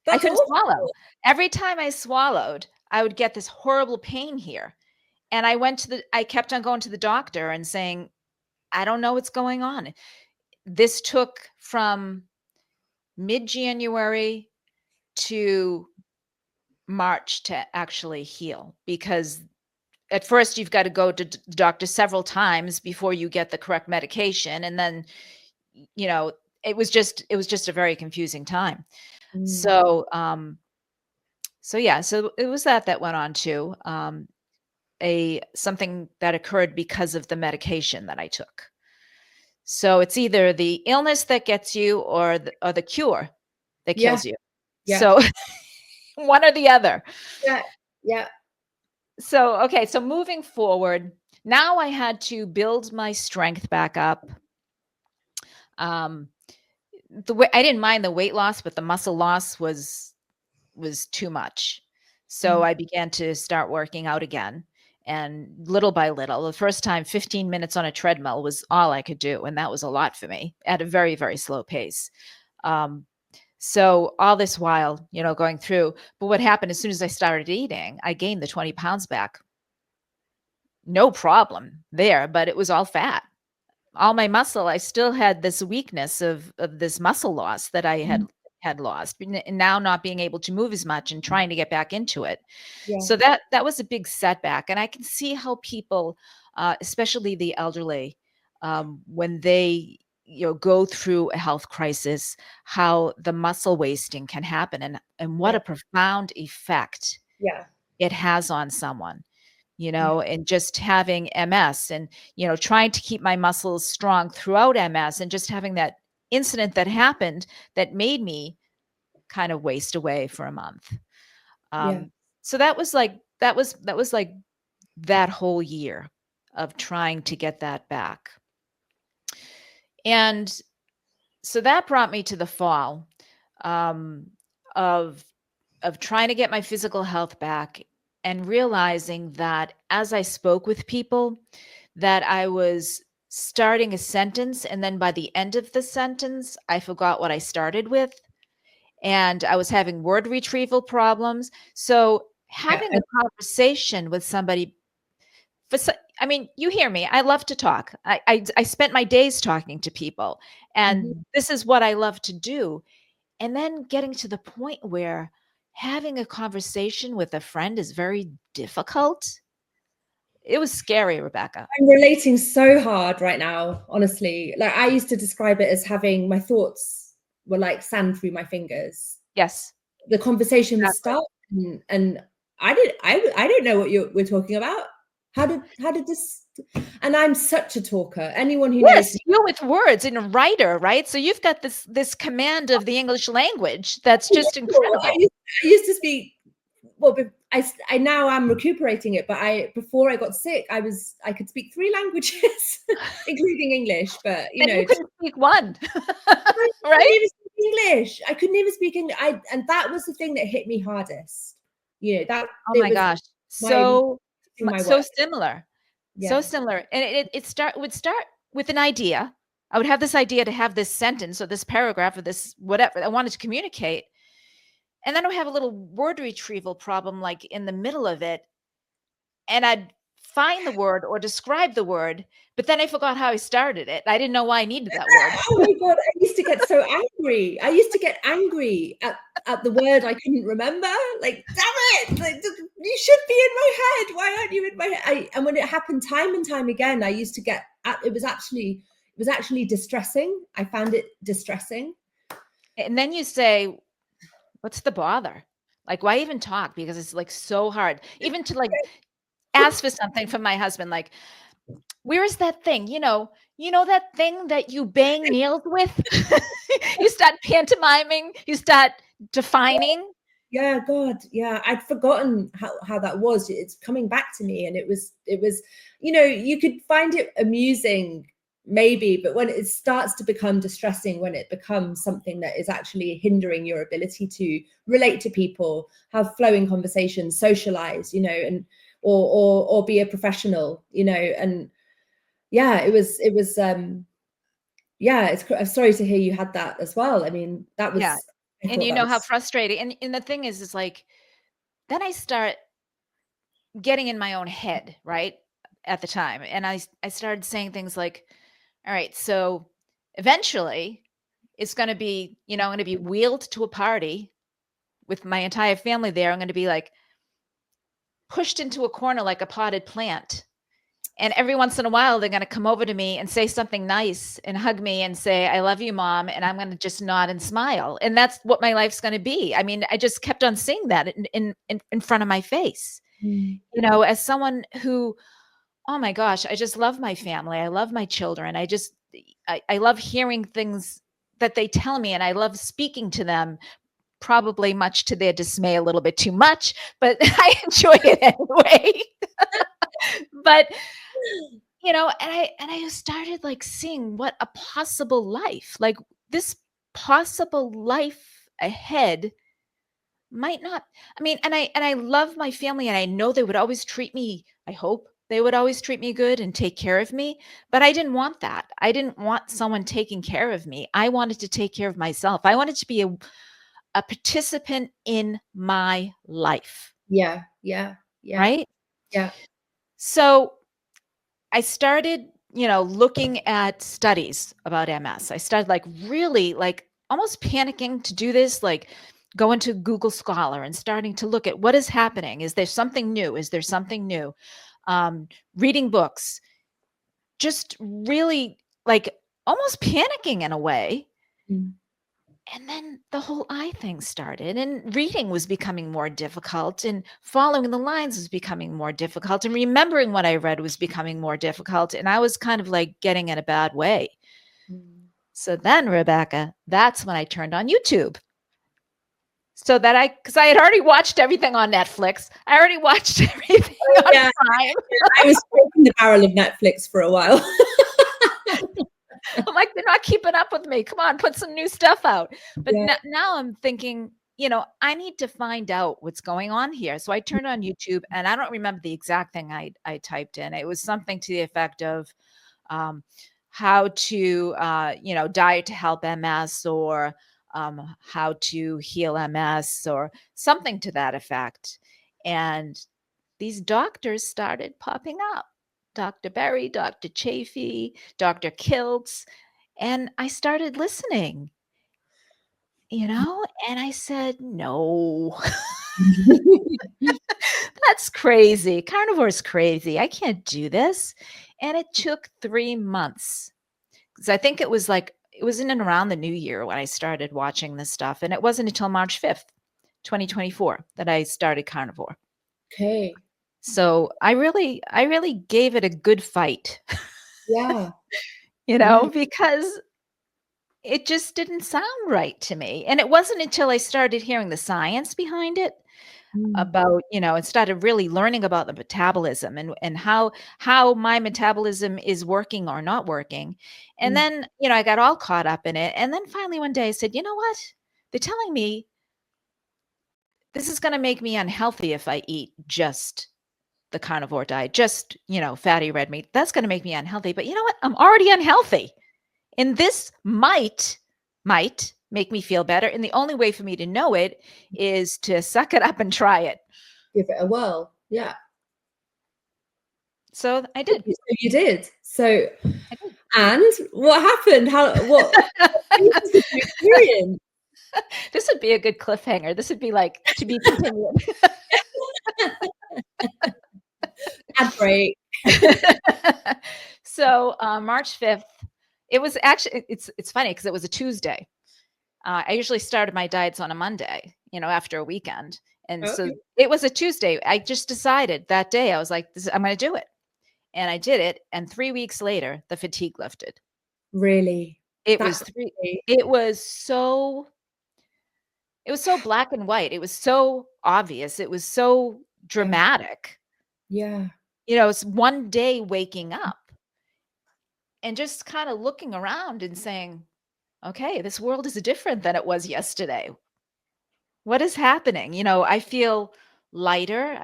[SPEAKER 2] I
[SPEAKER 1] That's
[SPEAKER 2] couldn't swallow.
[SPEAKER 1] awful.
[SPEAKER 2] Every time I swallowed, I would get this horrible pain here. And I kept on going to the doctor and saying, I don't know what's going on. This took from mid-January to March to actually heal because at first you've got to go to the doctor several times before you get the correct medication. And then, you know, it was just a very confusing time.
[SPEAKER 1] Mm.
[SPEAKER 2] So, So yeah, so it was that went on too. Something that occurred because of the medication that I took. So it's either the illness that gets you or the cure that
[SPEAKER 1] Yeah.
[SPEAKER 2] kills you.
[SPEAKER 1] Yeah.
[SPEAKER 2] So one or the other.
[SPEAKER 1] Yeah. Yeah.
[SPEAKER 2] So okay, so moving forward, now I had to build my strength back up. Um, the way I didn't mind the weight loss, but the muscle loss was too much. So
[SPEAKER 1] Mm.
[SPEAKER 2] I began to start working out again. And little by little, the first time 15 minutes on a treadmill was all I could do. And that was a lot for me at a very, very slow pace. Um, so all this while, going through, but what happened as soon as I started eating, I gained the 20 pounds back. No problem there, but it was all fat. All my muscle, I still had this weakness of this muscle loss that I
[SPEAKER 1] Mm.
[SPEAKER 2] had lost, and now not being able to move as much and trying to get back into it.
[SPEAKER 1] Yeah.
[SPEAKER 2] So that was a big setback, and I can see how people, especially the elderly, when they go through a health crisis, how the muscle wasting can happen, and what
[SPEAKER 1] Yeah.
[SPEAKER 2] a profound effect
[SPEAKER 1] Yeah.
[SPEAKER 2] it has on someone.
[SPEAKER 1] Yeah.
[SPEAKER 2] And just having MS and, trying to keep my muscles strong throughout MS and just having that incident that happened that made me kind of waste away for a month.
[SPEAKER 1] Yeah.
[SPEAKER 2] So that was like that whole year of trying to get that back. And so that brought me to the fall, um, of trying to get my physical health back and realizing that as I spoke with people, that I was starting a sentence, and then by the end of the sentence, I forgot what I started with, and I was having word retrieval problems. So
[SPEAKER 1] Yeah.
[SPEAKER 2] having a conversation with somebody, I mean, you hear me. I love to talk. I spent my days talking to people, and
[SPEAKER 1] Mhm.
[SPEAKER 2] this is what I love to do. And then getting to the point where having a conversation with a friend is very difficult. It was scary, Rebecca.
[SPEAKER 1] I'm relating so hard right now, honestly. Like I used to describe it as having my thoughts were like sand through my fingers.
[SPEAKER 2] Yes,
[SPEAKER 1] The conversation would
[SPEAKER 2] exactly.
[SPEAKER 1] start, and I don't know what we're talking about. How did this? And I'm such a talker. Anyone who knows
[SPEAKER 2] Yes,
[SPEAKER 1] me,
[SPEAKER 2] you with words and a writer, right? So you've got this command of the English language that's just
[SPEAKER 1] I
[SPEAKER 2] incredible.
[SPEAKER 1] used, I used to speak. Well, but I now am recuperating it. But before I got sick, I could speak 3 languages, including English. But
[SPEAKER 2] And you couldn't speak one,
[SPEAKER 1] I couldn't
[SPEAKER 2] right?
[SPEAKER 1] even speak English. I couldn't even speak English. And that was the thing that hit me hardest. That
[SPEAKER 2] Oh
[SPEAKER 1] it
[SPEAKER 2] my
[SPEAKER 1] was
[SPEAKER 2] gosh.
[SPEAKER 1] my
[SPEAKER 2] So
[SPEAKER 1] my
[SPEAKER 2] so
[SPEAKER 1] work.
[SPEAKER 2] similar. So
[SPEAKER 1] Yeah.
[SPEAKER 2] similar. And would start with an idea. I would have this idea to have this sentence or this paragraph or this whatever I wanted to communicate. And then I would have a little word retrieval problem like in the middle of it. And I'd find the word or describe the word, but then I forgot how I started it. I didn't know why I needed that word.
[SPEAKER 1] Oh my God, I used to get so angry. I used to get angry at the word I couldn't remember. Like, damn it! Like, you should be in my head. Why aren't you in my head? And when it happened time and time again, I used to get. It was actually distressing. I found it distressing.
[SPEAKER 2] And then you say, what's the bother? Like, why even talk? Because it's like so hard, even to like ask for something from my husband, like, where is that thing? That thing that you bang nails with? You start pantomiming, you start defining.
[SPEAKER 1] Yeah, God, yeah, I'd forgotten how that was. It's coming back to me, and it was, you could find it amusing maybe, but when it starts to become distressing, when it becomes something that is actually hindering your ability to relate to people, have flowing conversations, socialize, and or be a professional, and yeah, yeah, I'm sorry to hear you had that as well. I mean,
[SPEAKER 2] Yeah.
[SPEAKER 1] I
[SPEAKER 2] And
[SPEAKER 1] thought
[SPEAKER 2] you
[SPEAKER 1] that
[SPEAKER 2] know how
[SPEAKER 1] was.
[SPEAKER 2] frustrating. And the thing is like, then I start getting in my own head, right? At the time. And I started saying things like, all right, so eventually it's going to be, I'm going to be wheeled to a party with my entire family there. I'm going to be like pushed into a corner like a potted plant. And every once in a while, they're going to come over to me and say something nice and hug me and say, I love you, Mom. And I'm going to just nod and smile. And that's what my life's going to be. I mean, I just kept on seeing that in front of my face,
[SPEAKER 1] Mm.
[SPEAKER 2] you know, as someone who, oh my gosh, I just love my family. I love my children. I love hearing things that they tell me, and I love speaking to them, probably much to their dismay, a little bit too much, but I enjoy it anyway. But you know, and I started like seeing what a possible life, like this possible life ahead might not. I mean, and I love my family, and I know they would always treat me, I hope they would always treat me good and take care of me, but I didn't want that. I didn't want someone taking care of me. I wanted to take care of myself. I wanted to be a participant in my life,
[SPEAKER 1] Yeah, yeah, yeah,
[SPEAKER 2] right?
[SPEAKER 1] yeah.
[SPEAKER 2] So I started, you know, looking at studies about MS. I started like really like almost panicking to do this, like going to Google Scholar and starting to look at what is happening. Is there something new? Is there something new? Reading books, just really like almost panicking in a way.
[SPEAKER 1] Mm.
[SPEAKER 2] And then the whole eye thing started, and reading was becoming more difficult, and following the lines was becoming more difficult, and remembering what I read was becoming more difficult. And I was kind of like getting in a bad way.
[SPEAKER 1] Mm.
[SPEAKER 2] So then, Rebecca, that's when I turned on YouTube. So that because I had already watched everything on Netflix. I already watched everything
[SPEAKER 1] Oh,
[SPEAKER 2] on
[SPEAKER 1] yeah.
[SPEAKER 2] Prime.
[SPEAKER 1] I was scraping the barrel of Netflix for a while.
[SPEAKER 2] I'm like, they're not keeping up with me. Come on, put some new stuff out. But
[SPEAKER 1] Yeah.
[SPEAKER 2] now I'm thinking, you know, I need to find out what's going on here. So I turned on YouTube, and I don't remember the exact thing I typed in. It was something to the effect of how to, you know, diet to help MS, or how to heal MS, or something to that effect. And these doctors started popping up. Dr. Berry, Dr. Chafee, Dr. Kiltz. And I started listening, you know, and I said, no, that's crazy. Carnivore's crazy. I can't do this. And it took 3 months, because I think it was like, it was in and around the new year when I started watching this stuff. And it wasn't until March 5th, 2024, that I started Carnivore.
[SPEAKER 1] Okay.
[SPEAKER 2] So I really gave it a good fight,
[SPEAKER 1] Yeah.
[SPEAKER 2] you
[SPEAKER 1] Yeah.
[SPEAKER 2] know, because it just didn't sound right to me. And it wasn't until I started hearing the science behind it,
[SPEAKER 1] Mm.
[SPEAKER 2] about, you know, and started really learning about the metabolism, and how my metabolism is working or not working. And
[SPEAKER 1] Mm.
[SPEAKER 2] then, you know, I got all caught up in it. And then finally one day I said, you know what? They're telling me this is going to make me unhealthy if I eat just the carnivore diet, just, you know, fatty red meat. That's going to make me unhealthy. But you know what? I'm already unhealthy. And this might make me feel better. And the only way for me to know it is to suck it up and try it.
[SPEAKER 1] Give it a whirl. Yeah.
[SPEAKER 2] So I did.
[SPEAKER 1] So you did. So,
[SPEAKER 2] I did.
[SPEAKER 1] and what happened? What was the experience?
[SPEAKER 2] This would be a good cliffhanger. This would be like, to be continued.
[SPEAKER 1] Ad break.
[SPEAKER 2] So March 5th, it was actually, it's funny because it was a Tuesday. I usually started my diets on a Monday, you know, after a weekend. And
[SPEAKER 1] Okay.
[SPEAKER 2] so it was a Tuesday. I just decided that day, I was like, I'm going to do it. And I did it. And 3 weeks later, the fatigue lifted.
[SPEAKER 1] Really?
[SPEAKER 2] It
[SPEAKER 1] That's
[SPEAKER 2] was three.
[SPEAKER 1] great.
[SPEAKER 2] It was so black and white. It was so obvious. It was so
[SPEAKER 1] Yeah.
[SPEAKER 2] dramatic.
[SPEAKER 1] Yeah.
[SPEAKER 2] You know, it's one day waking up and just kind of looking around and saying, okay, this world is different than it was yesterday. What is happening? You know, I feel lighter.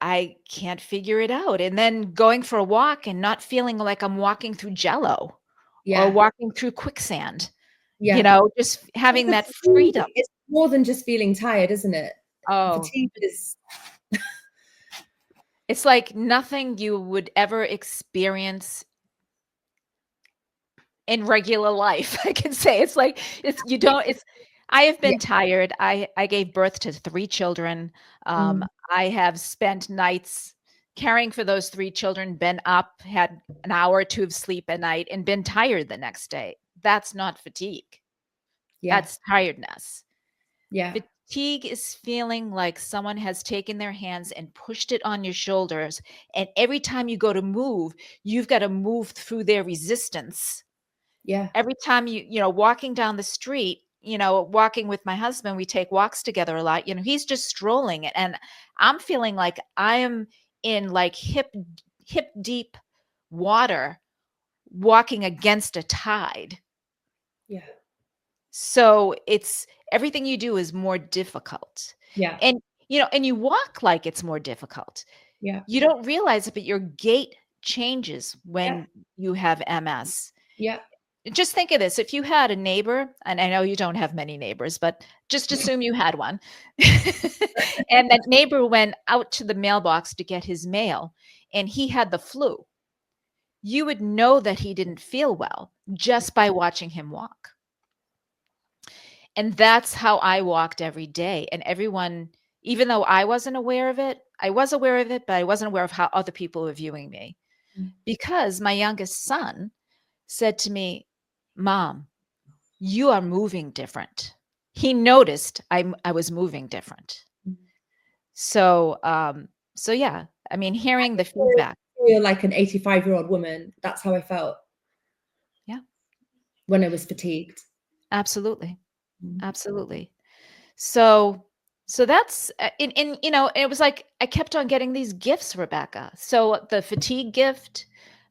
[SPEAKER 2] I can't figure it out. And then going for a walk and not feeling like I'm walking through jello or
[SPEAKER 1] Yeah.
[SPEAKER 2] walking through quicksand, you
[SPEAKER 1] Yeah.
[SPEAKER 2] know, just
[SPEAKER 1] Well,
[SPEAKER 2] having
[SPEAKER 1] the
[SPEAKER 2] that
[SPEAKER 1] fatigue,
[SPEAKER 2] freedom.
[SPEAKER 1] it's more than just feeling tired, isn't it?
[SPEAKER 2] Oh,
[SPEAKER 1] Fatigue is
[SPEAKER 2] it's like nothing you would ever experience in regular life. I can say it's like, I have
[SPEAKER 1] yeah.
[SPEAKER 2] been tired. I gave birth to 3 children.
[SPEAKER 1] Mm.
[SPEAKER 2] I have spent nights caring for those 3 children, been up, had an hour or 2 of sleep at night, and been tired the next day. That's not fatigue.
[SPEAKER 1] Yeah.
[SPEAKER 2] That's tiredness.
[SPEAKER 1] Yeah.
[SPEAKER 2] Fatigue is feeling like someone has taken their hands and pushed it on your shoulders, and every time you go to move, you've got to move through their resistance.
[SPEAKER 1] Yeah.
[SPEAKER 2] Every time walking down the street, walking with my husband, we take walks together a lot. He's just strolling it, and I'm feeling like I am in like hip deep water walking against a tide.
[SPEAKER 1] Yeah.
[SPEAKER 2] So it's everything you do is more difficult.
[SPEAKER 1] Yeah.
[SPEAKER 2] And and you walk like it's more difficult.
[SPEAKER 1] Yeah.
[SPEAKER 2] You don't realize it, but your gait changes
[SPEAKER 1] Yeah.
[SPEAKER 2] when you have MS.
[SPEAKER 1] Yeah.
[SPEAKER 2] Just think of this. If you had a neighbor, and I know you don't have many neighbors, but just assume you had one, and that neighbor went out to the mailbox to get his mail, and he had the flu, you would know that he didn't feel well just by watching him walk. And that's how I walked every day. And everyone, even though I wasn't aware of it, I was aware of it, but I wasn't aware of how other people were viewing me. Because my youngest son said to me, "Mom, you are moving different." He noticed I was moving different. So, so yeah, I mean, hearing the feedback.
[SPEAKER 1] I feel like an 85-year-old woman. That's how I felt.
[SPEAKER 2] Yeah.
[SPEAKER 1] When I was fatigued.
[SPEAKER 2] Absolutely. Absolutely. So that's in it was like I kept on getting these gifts, Rebecca. So the fatigue gift,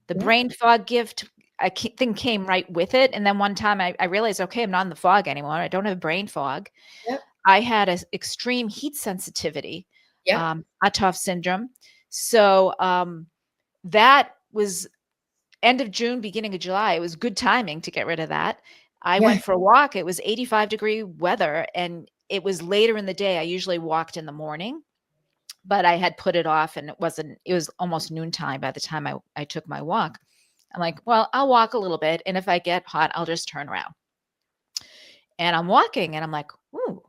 [SPEAKER 2] the brain fog gift, think came right with it. And then one time I realized, okay, I'm not in the fog anymore. I don't have brain fog.
[SPEAKER 1] Yep.
[SPEAKER 2] I had an extreme heat sensitivity,
[SPEAKER 1] Yep.
[SPEAKER 2] Autoimmune syndrome. So that was end of June, beginning of July. It was good timing to get rid of that. I went for a walk. It was 85-degree weather, and it was later in the day. I usually walked in the morning, but I had put it off, and it was almost noontime by the time I took my walk. I'm like, well, I'll walk a little bit, and if I get hot, I'll just turn around. And I'm walking, and I'm like, ooh,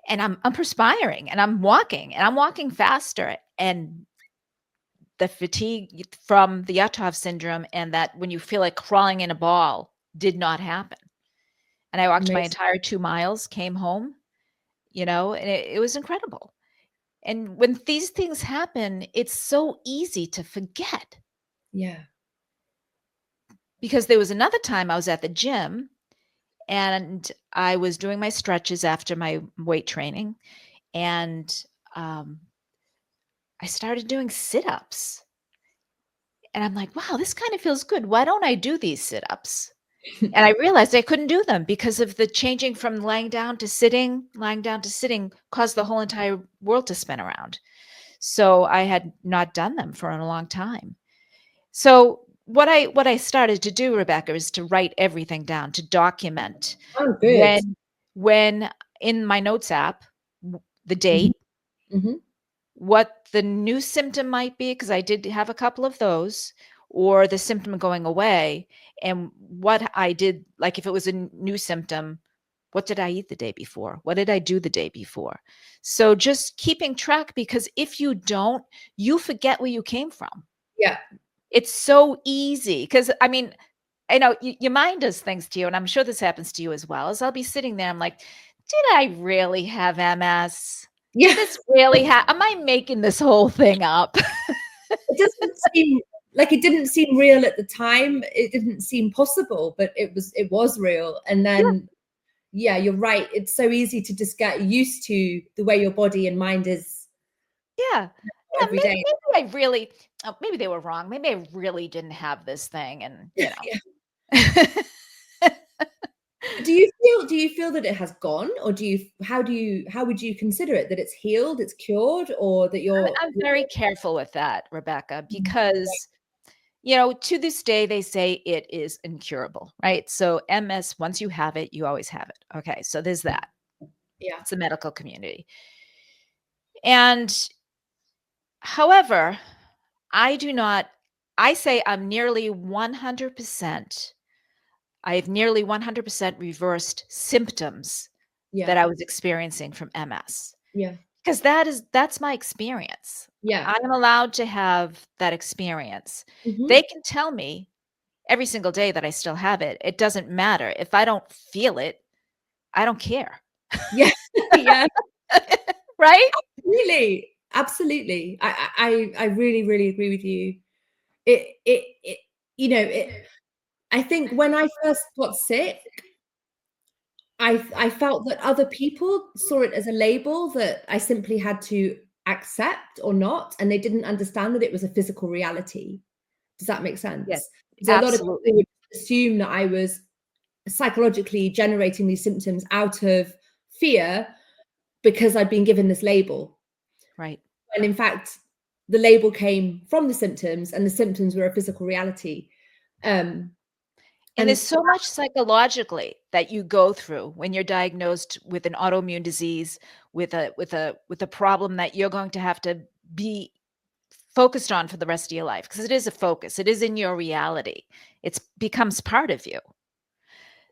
[SPEAKER 2] and I'm perspiring, and I'm walking faster, and the fatigue from the Autoimmune syndrome and that when you feel like crawling in a ball did not happen. And I walked my entire 2 miles, came home, and it was incredible. And when these things happen, it's so easy to forget.
[SPEAKER 1] Yeah.
[SPEAKER 2] Because there was another time I was at the gym and I was doing my stretches after my weight training, and I started doing sit-ups. And I'm like, wow, this kind of feels good. Why don't I do these sit-ups? And I realized I couldn't do them because of the changing from lying down to sitting caused the whole entire world to spin around. So I had not done them for a long time. So what I started to do, Rebecca, is to write everything down, to document
[SPEAKER 1] Oh, good.
[SPEAKER 2] when in my notes app, the date, what the new symptom might be, because I did have a couple of those, or the symptom going away, and what I did, like if it was a new symptom, what did I eat the day before? What did I do the day before? So just keeping track, because if you don't, you forget where you came from.
[SPEAKER 1] Yeah.
[SPEAKER 2] It's so easy because, I mean, I know your mind does things to you, and I'm sure this happens to you as well. As I'll be sitting there, I'm like, did I really have MS?
[SPEAKER 1] Yeah.
[SPEAKER 2] Did this really am I making this whole thing up?
[SPEAKER 1] It doesn't seem like it didn't seem real at the time. It didn't seem possible, but it was real. And then, yeah, you're right. It's so easy to just get used to the way your body and mind is.
[SPEAKER 2] Yeah.
[SPEAKER 1] Every day.
[SPEAKER 2] Maybe I really, maybe they were wrong. Maybe I really didn't have this thing. And,
[SPEAKER 1] Yeah.
[SPEAKER 2] Do
[SPEAKER 1] Do you feel that it has gone, or how would you consider it, that it's healed, it's cured, or that
[SPEAKER 2] I'm very careful with that, Rebecca, because, to this day, they say it is incurable, right? So MS, once you have it, you always have it. Okay. So there's that.
[SPEAKER 1] Yeah.
[SPEAKER 2] It's the medical community. And however, I say I'm nearly 100%. I've nearly 100% reversed symptoms that I was experiencing from MS.
[SPEAKER 1] Yeah.
[SPEAKER 2] because that's my experience.
[SPEAKER 1] Yeah.
[SPEAKER 2] I'm allowed to have that experience.
[SPEAKER 1] Hmm.
[SPEAKER 2] They can tell me every single day that I still have it. It doesn't matter. If I don't feel it, I don't care.
[SPEAKER 1] Yeah. Yeah.
[SPEAKER 2] Right?
[SPEAKER 1] Really. Absolutely. I really, really agree with you. It you know, I think when I first got sick, I felt that other people saw it as a label that I simply had to accept or not, and they didn't understand that it was a physical reality. Does that make
[SPEAKER 2] Yes,
[SPEAKER 1] sense? So a lot of
[SPEAKER 2] absolutely.
[SPEAKER 1] people would assume that I was psychologically generating these symptoms out of fear because I'd been given this label.
[SPEAKER 2] Right.
[SPEAKER 1] When in fact, the label came from the symptoms and the symptoms were a physical reality. Um,
[SPEAKER 2] And
[SPEAKER 1] and
[SPEAKER 2] there's so much psychologically that you go through when you're diagnosed with an autoimmune disease, with a problem that you're going to have to be focused on for the rest of your life, because it is a focus. It is in your reality. It becomes part of you.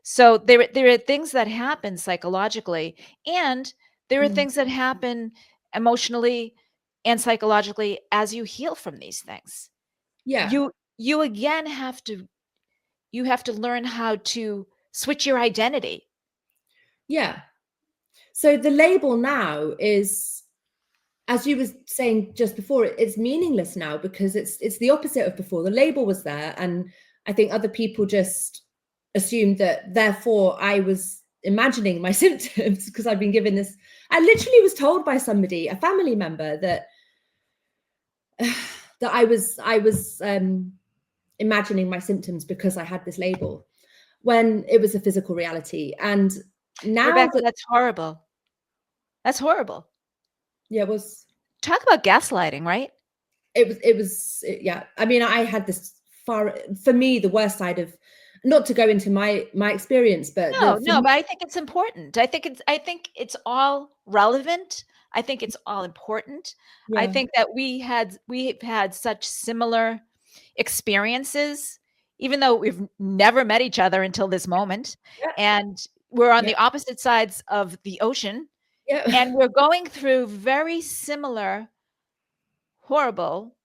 [SPEAKER 2] So there are things that happen psychologically, and there are
[SPEAKER 1] mm,
[SPEAKER 2] things that happen emotionally and psychologically as you heal from these things.
[SPEAKER 1] yeah,
[SPEAKER 2] You again have to learn how to switch your identity.
[SPEAKER 1] yeah. So the label now is, as you were saying just before, it's meaningless now because it's the opposite of before. The label was there, and I think other people just assumed that therefore I was imagining my symptoms because I've been given this. I literally was told by somebody, a family member, that that I was imagining my symptoms because I had this label when it was a physical reality. And now
[SPEAKER 2] Rebecca,
[SPEAKER 1] that
[SPEAKER 2] that's horrible. That's horrible.
[SPEAKER 1] yeah, it was
[SPEAKER 2] Talk about gaslighting, right?
[SPEAKER 1] yeah. I mean, I had this far for me the worst side of, not to go into my experience, but the
[SPEAKER 2] No,
[SPEAKER 1] for
[SPEAKER 2] no,
[SPEAKER 1] me,
[SPEAKER 2] but I think it's important. I think it's all relevant. I think it's all important. I
[SPEAKER 1] yeah,
[SPEAKER 2] think that we've had such similar experiences, even though we've never met each other until this moment,
[SPEAKER 1] yeah,
[SPEAKER 2] and we're on
[SPEAKER 1] yeah,
[SPEAKER 2] the opposite sides of the ocean,
[SPEAKER 1] yeah,
[SPEAKER 2] and we're going through very similar horrible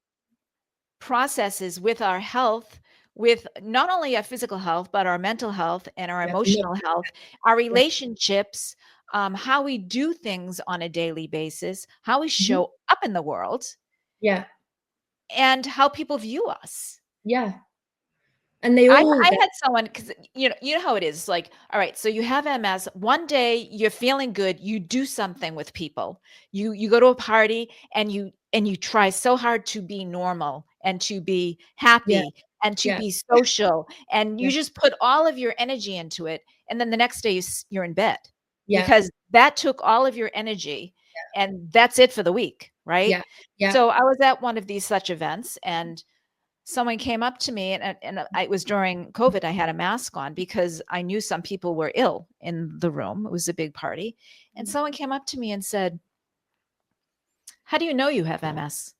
[SPEAKER 2] processes with our health, with not only our physical health, but our mental health and our
[SPEAKER 1] yeah,
[SPEAKER 2] emotional health, our
[SPEAKER 1] yeah,
[SPEAKER 2] relationships, how we do things on a daily basis, how we
[SPEAKER 1] mhm,
[SPEAKER 2] show up in the world,
[SPEAKER 1] yeah,
[SPEAKER 2] and how people view us.
[SPEAKER 1] yeah, and they all
[SPEAKER 2] I had someone, because you know how it is. Like, all right, so you have MS. One day you're feeling good. You do something with people. You go to a party and you try so hard to be normal and to be
[SPEAKER 1] yeah,
[SPEAKER 2] happy and to
[SPEAKER 1] yeah,
[SPEAKER 2] be social, and you
[SPEAKER 1] yeah,
[SPEAKER 2] just put all of your energy into it. And then the next day you're in bed
[SPEAKER 1] yeah,
[SPEAKER 2] because that took all of your energy, and that's it for the week, right?
[SPEAKER 1] yeah, yeah,
[SPEAKER 2] So I was at one of these such events, and someone came up to me, and it was during COVID. I had a mask on because I knew some people were ill in the room. It was a big party. And someone came up to me and said, "How do you know you have MS?"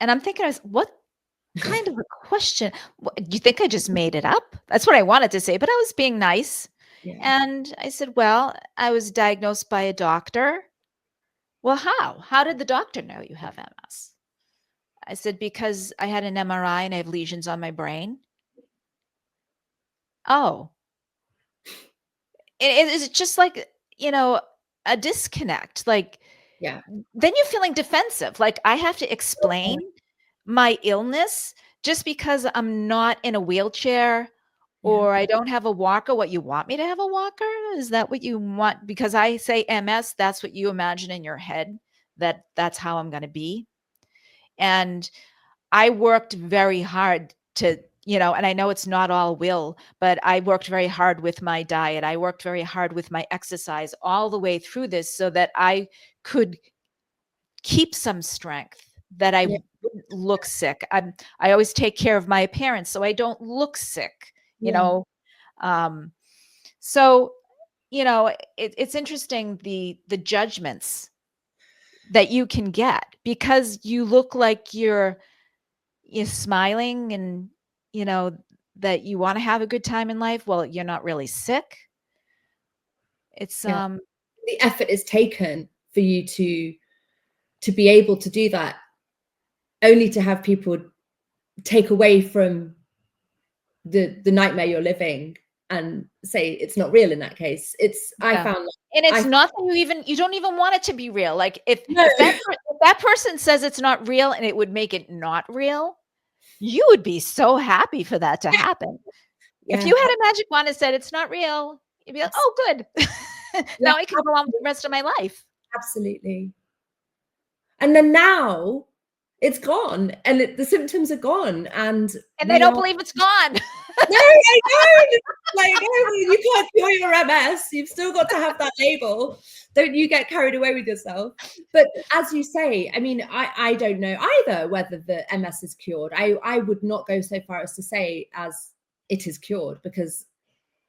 [SPEAKER 2] And I'm thinking, what kind of a question? Do you think I just made it up? That's what I wanted to say, but I was being nice.
[SPEAKER 1] yeah,
[SPEAKER 2] And I said, "Well, I was diagnosed by a doctor." "Well, how? How did the doctor know you have MS?" I said, "Because I had an MRI and I have lesions on my brain." "Oh." It's just like, a disconnect. Like,
[SPEAKER 1] yeah,
[SPEAKER 2] then you're feeling defensive. Like, I have to explain my illness just because I'm not in a wheelchair
[SPEAKER 1] yeah,
[SPEAKER 2] or I don't have a walker. What, you want me to have a walker? Is that what you want? Because I say MS, that's what you imagine in your head, that's how I'm going to be. And I worked very hard to, and I know it's not all will, but I worked very hard with my diet. I worked very hard with my exercise all the way through this so that I could keep some strength, that I
[SPEAKER 1] yeah,
[SPEAKER 2] wouldn't look sick. I always take care of my appearance so I don't look sick, you
[SPEAKER 1] yeah,
[SPEAKER 2] know. Um, so, it's interesting, the judgments that you can get because you look like you're smiling, and you know that you want to have a good time in life. Well, you're not really sick. It's
[SPEAKER 1] yeah. the effort is taken for you to be able to do that, only to have people take away from the nightmare you're living and say it's not real in that case. It's, I found,
[SPEAKER 2] and it's not that you don't even want it to be real. Like if that person says it's not real and it would make it not real, you would be so happy for that to happen. If you had a magic wand and said it's not real, you'd be like, oh, good. Now I can go on with the rest of my life.
[SPEAKER 1] Absolutely. And then now it's gone, and the symptoms are gone, and
[SPEAKER 2] they don't believe it's gone.
[SPEAKER 1] No, I don't. Like, no, you can't cure your MS. You've still got to have that label. Don't you get carried away with yourself. But as you say, I mean, I don't know either whether the MS is cured. I would not go so far as to say as it is cured, because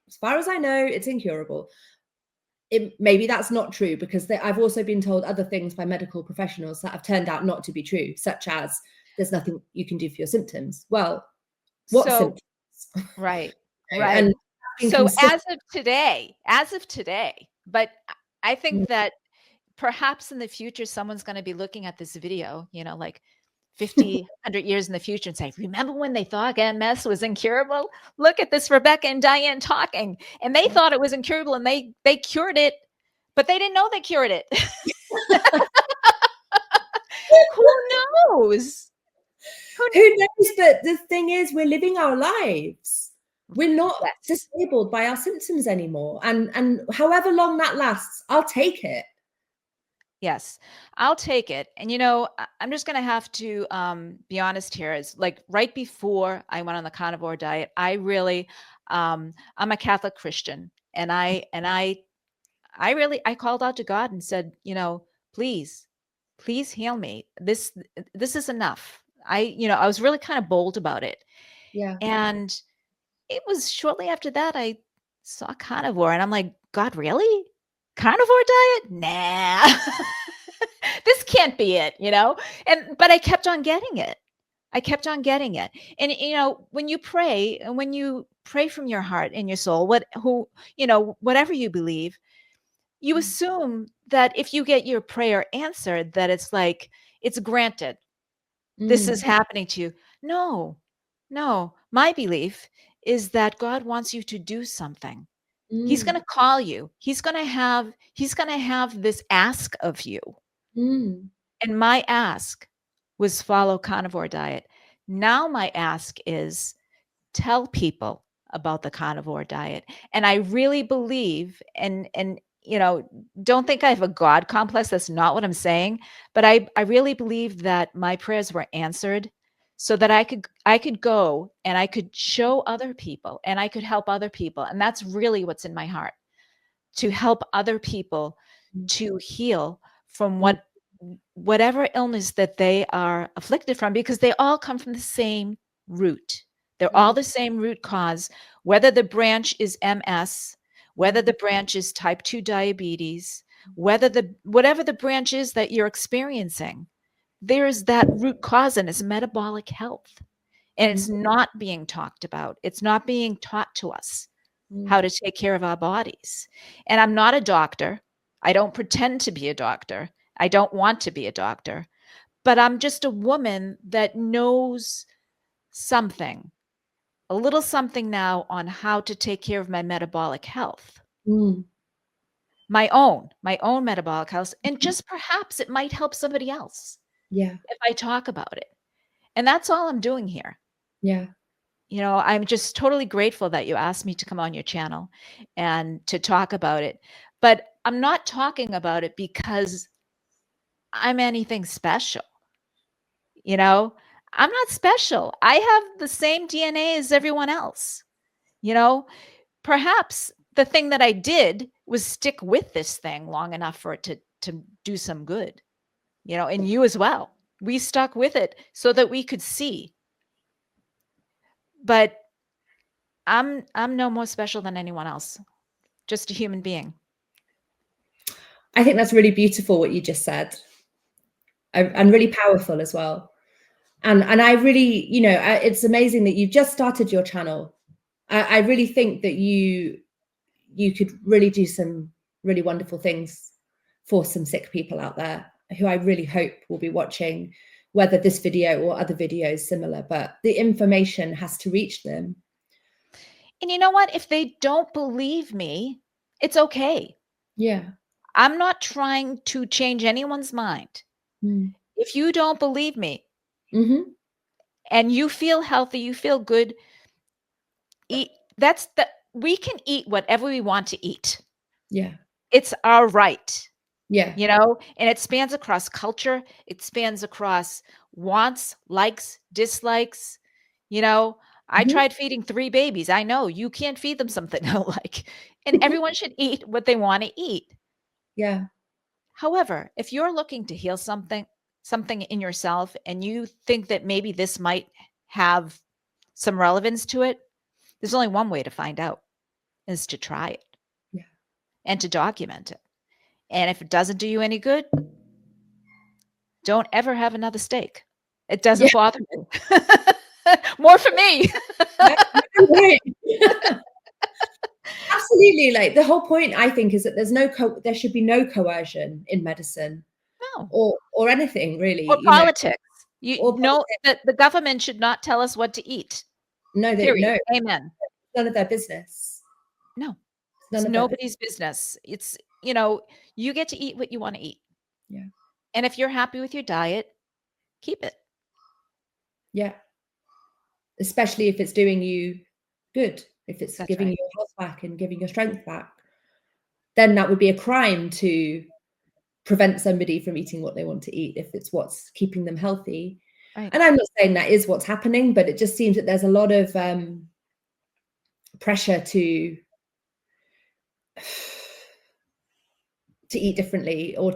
[SPEAKER 1] as far as I know, it's incurable. Maybe that's not true, because I've also been told other things by medical professionals that have turned out not to be true, such as there's nothing you can do for your symptoms. Well, what symptoms?
[SPEAKER 2] Right.
[SPEAKER 1] And
[SPEAKER 2] so as of today, but I think that perhaps in the future, someone's going to be looking at this video, you know, like 50, 100 years in the future and say, remember when they thought MS was incurable? Look at this Rebecca and Diane talking, and they thought it was incurable, and they cured it, but they didn't know they cured it. Who knows?
[SPEAKER 1] Who knows? But the thing is, we're living our lives. We're not disabled by our symptoms anymore. And however long that lasts, I'll take it.
[SPEAKER 2] Yes, I'll take it. And, you know, I'm just going to have to be honest here. Is like right before I went on the carnivore diet, I really, I'm a Catholic Christian, and I called out to God and said, you know, please heal me. This is enough. I was really kind of bold about it.
[SPEAKER 1] Yeah.
[SPEAKER 2] And it was shortly after that I saw carnivore, and I'm like, God, really? Carnivore diet? Nah. This can't be it, you know? But I kept on getting it. And you know, when you pray from your heart and your soul, whatever you believe, you assume that if you get your prayer answered, that it's like it's granted. This is happening to you. No. My belief is that God wants you to do something. He's going to call you. He's going to have this ask of you. And my ask was follow carnivore diet. Now my ask is tell people about the carnivore diet. And I really believe, and you know, don't think I have a God complex. That's not what I'm saying. But I really believe that my prayers were answered, so that I could go and I could show other people and I could help other people. And that's really what's in my heart, to help other people to heal from whatever illness that they are afflicted from, because they all come from the same root. They're all the same root cause, whether the branch is MS, whether the branch is type 2 diabetes, whatever the branch is that you're experiencing, there is that root cause, and it's metabolic health. And it's not being talked about. It's not being taught to us how to take care of our bodies. And I'm not a doctor. I don't pretend to be a doctor. I don't want to be a doctor, but I'm just a woman that knows something, a little something now on how to take care of my metabolic health, my own metabolic health. And just perhaps it might help somebody else.
[SPEAKER 1] Yeah.
[SPEAKER 2] If I talk about it. And that's all I'm doing here.
[SPEAKER 1] Yeah.
[SPEAKER 2] You know, I'm just totally grateful that you asked me to come on your channel and to talk about it. But I'm not talking about it because I'm anything special. You know, I'm not special. I have the same DNA as everyone else. You know, perhaps the thing that I did was stick with this thing long enough for it to do some good, you know, and you as well. We stuck with it so that we could see. But I'm no more special than anyone else. Just a human being.
[SPEAKER 1] I think that's really beautiful what you just said, and really powerful as well. And I really, you know, it's amazing that you've just started your channel. I really think that you could really do some really wonderful things for some sick people out there who I really hope will be watching, whether this video or other videos similar, but the information has to reach them.
[SPEAKER 2] And you know what? If they don't believe me, it's okay.
[SPEAKER 1] Yeah.
[SPEAKER 2] I'm not trying to change anyone's mind.
[SPEAKER 1] Mm.
[SPEAKER 2] If you don't believe me
[SPEAKER 1] Mm-hmm.
[SPEAKER 2] and you feel healthy, you feel good, eat. We can eat whatever we want to eat.
[SPEAKER 1] Yeah.
[SPEAKER 2] It's our right.
[SPEAKER 1] Yeah.
[SPEAKER 2] And it spans across culture. It spans across wants, likes, dislikes. I
[SPEAKER 1] Mm-hmm.
[SPEAKER 2] tried feeding 3 babies. I know you can't feed them something they don't like. And everyone should eat what they want to eat.
[SPEAKER 1] Yeah.
[SPEAKER 2] However, if you're looking to heal something in yourself and you think that maybe this might have some relevance to it, there's only one way to find out, is to try it.
[SPEAKER 1] Yeah.
[SPEAKER 2] And to document it. And if it doesn't do you any good, don't ever have another steak. It doesn't bother me. More for me.
[SPEAKER 1] Right. Absolutely. Like, the whole point, I think, is that there should be no coercion in medicine.
[SPEAKER 2] No.
[SPEAKER 1] Or anything really.
[SPEAKER 2] Or politics.
[SPEAKER 1] Politics.
[SPEAKER 2] The government should not tell us what to eat.
[SPEAKER 1] No,
[SPEAKER 2] Period. Amen.
[SPEAKER 1] None of their business.
[SPEAKER 2] No.
[SPEAKER 1] It's
[SPEAKER 2] nobody's business. It's, you get to eat what you want to eat.
[SPEAKER 1] Yeah.
[SPEAKER 2] And if you're happy with your diet, keep it.
[SPEAKER 1] Yeah. Especially if it's doing you good, if it's giving you your health back and giving your strength back, then that would be a crime to prevent somebody from eating what they want to eat if it's what's keeping them healthy.
[SPEAKER 2] Right.
[SPEAKER 1] And I'm not saying that is what's happening, but it just seems that there's a lot of pressure to eat differently, or